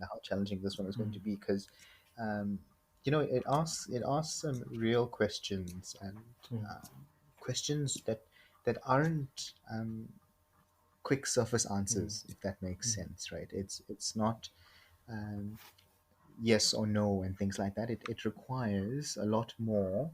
how challenging this one was going to be because, um, it asks some real questions and questions that aren't quick surface answers, if that makes sense, right? It's not. Um, yes or no and things like that. It requires a lot more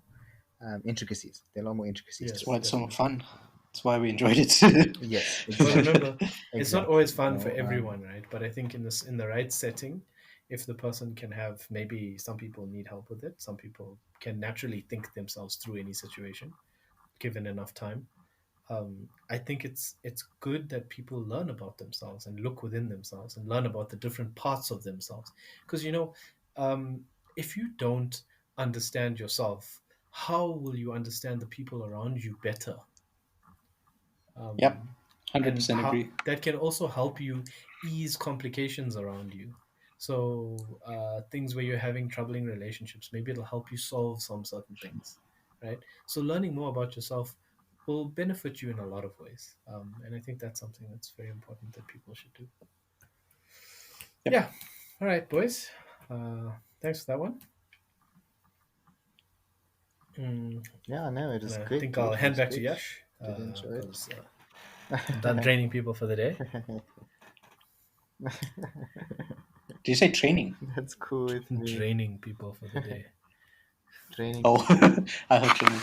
intricacies. There are a lot more intricacies That's to Yes, why it. it's so definitely. fun. That's why we enjoyed it. Yes, Well, exactly, remember, it's not exactly. always fun for everyone, right? But I think in the right setting, if the person can have, maybe some people need help with it. Some people can naturally think themselves through any situation, given enough time. I think it's good that people learn about themselves and look within themselves and learn about the different parts of themselves. Because um, if you don't understand yourself, how will you understand the people around you better? Yep, um, and 100% how agree. that can also help you ease complications around you. So things where you're having troubling relationships, maybe it'll help you solve some certain things, right? So learning more about yourself will benefit you in a lot of ways, and I think that's something that's very important that people should do. Yep. Yeah. All right, boys. Thanks for that one. Mm, Yeah, no, it and is I great, think I'll dude. It hand was back to great. Yash Did enjoy it. because I'm done training people for the day. Did you say training? That's cool with me. Draining people for the day. Training Oh, people. I heard training.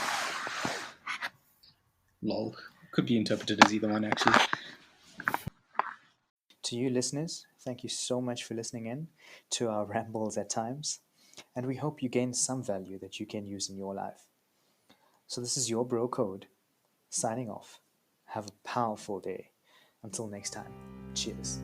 Lol. Could be interpreted as either one, actually. To you listeners, thank you so much for listening in to our rambles at times, and we hope you gain some value that you can use in your life. So, this is your bro code signing off. Have a powerful day. Until next time, cheers.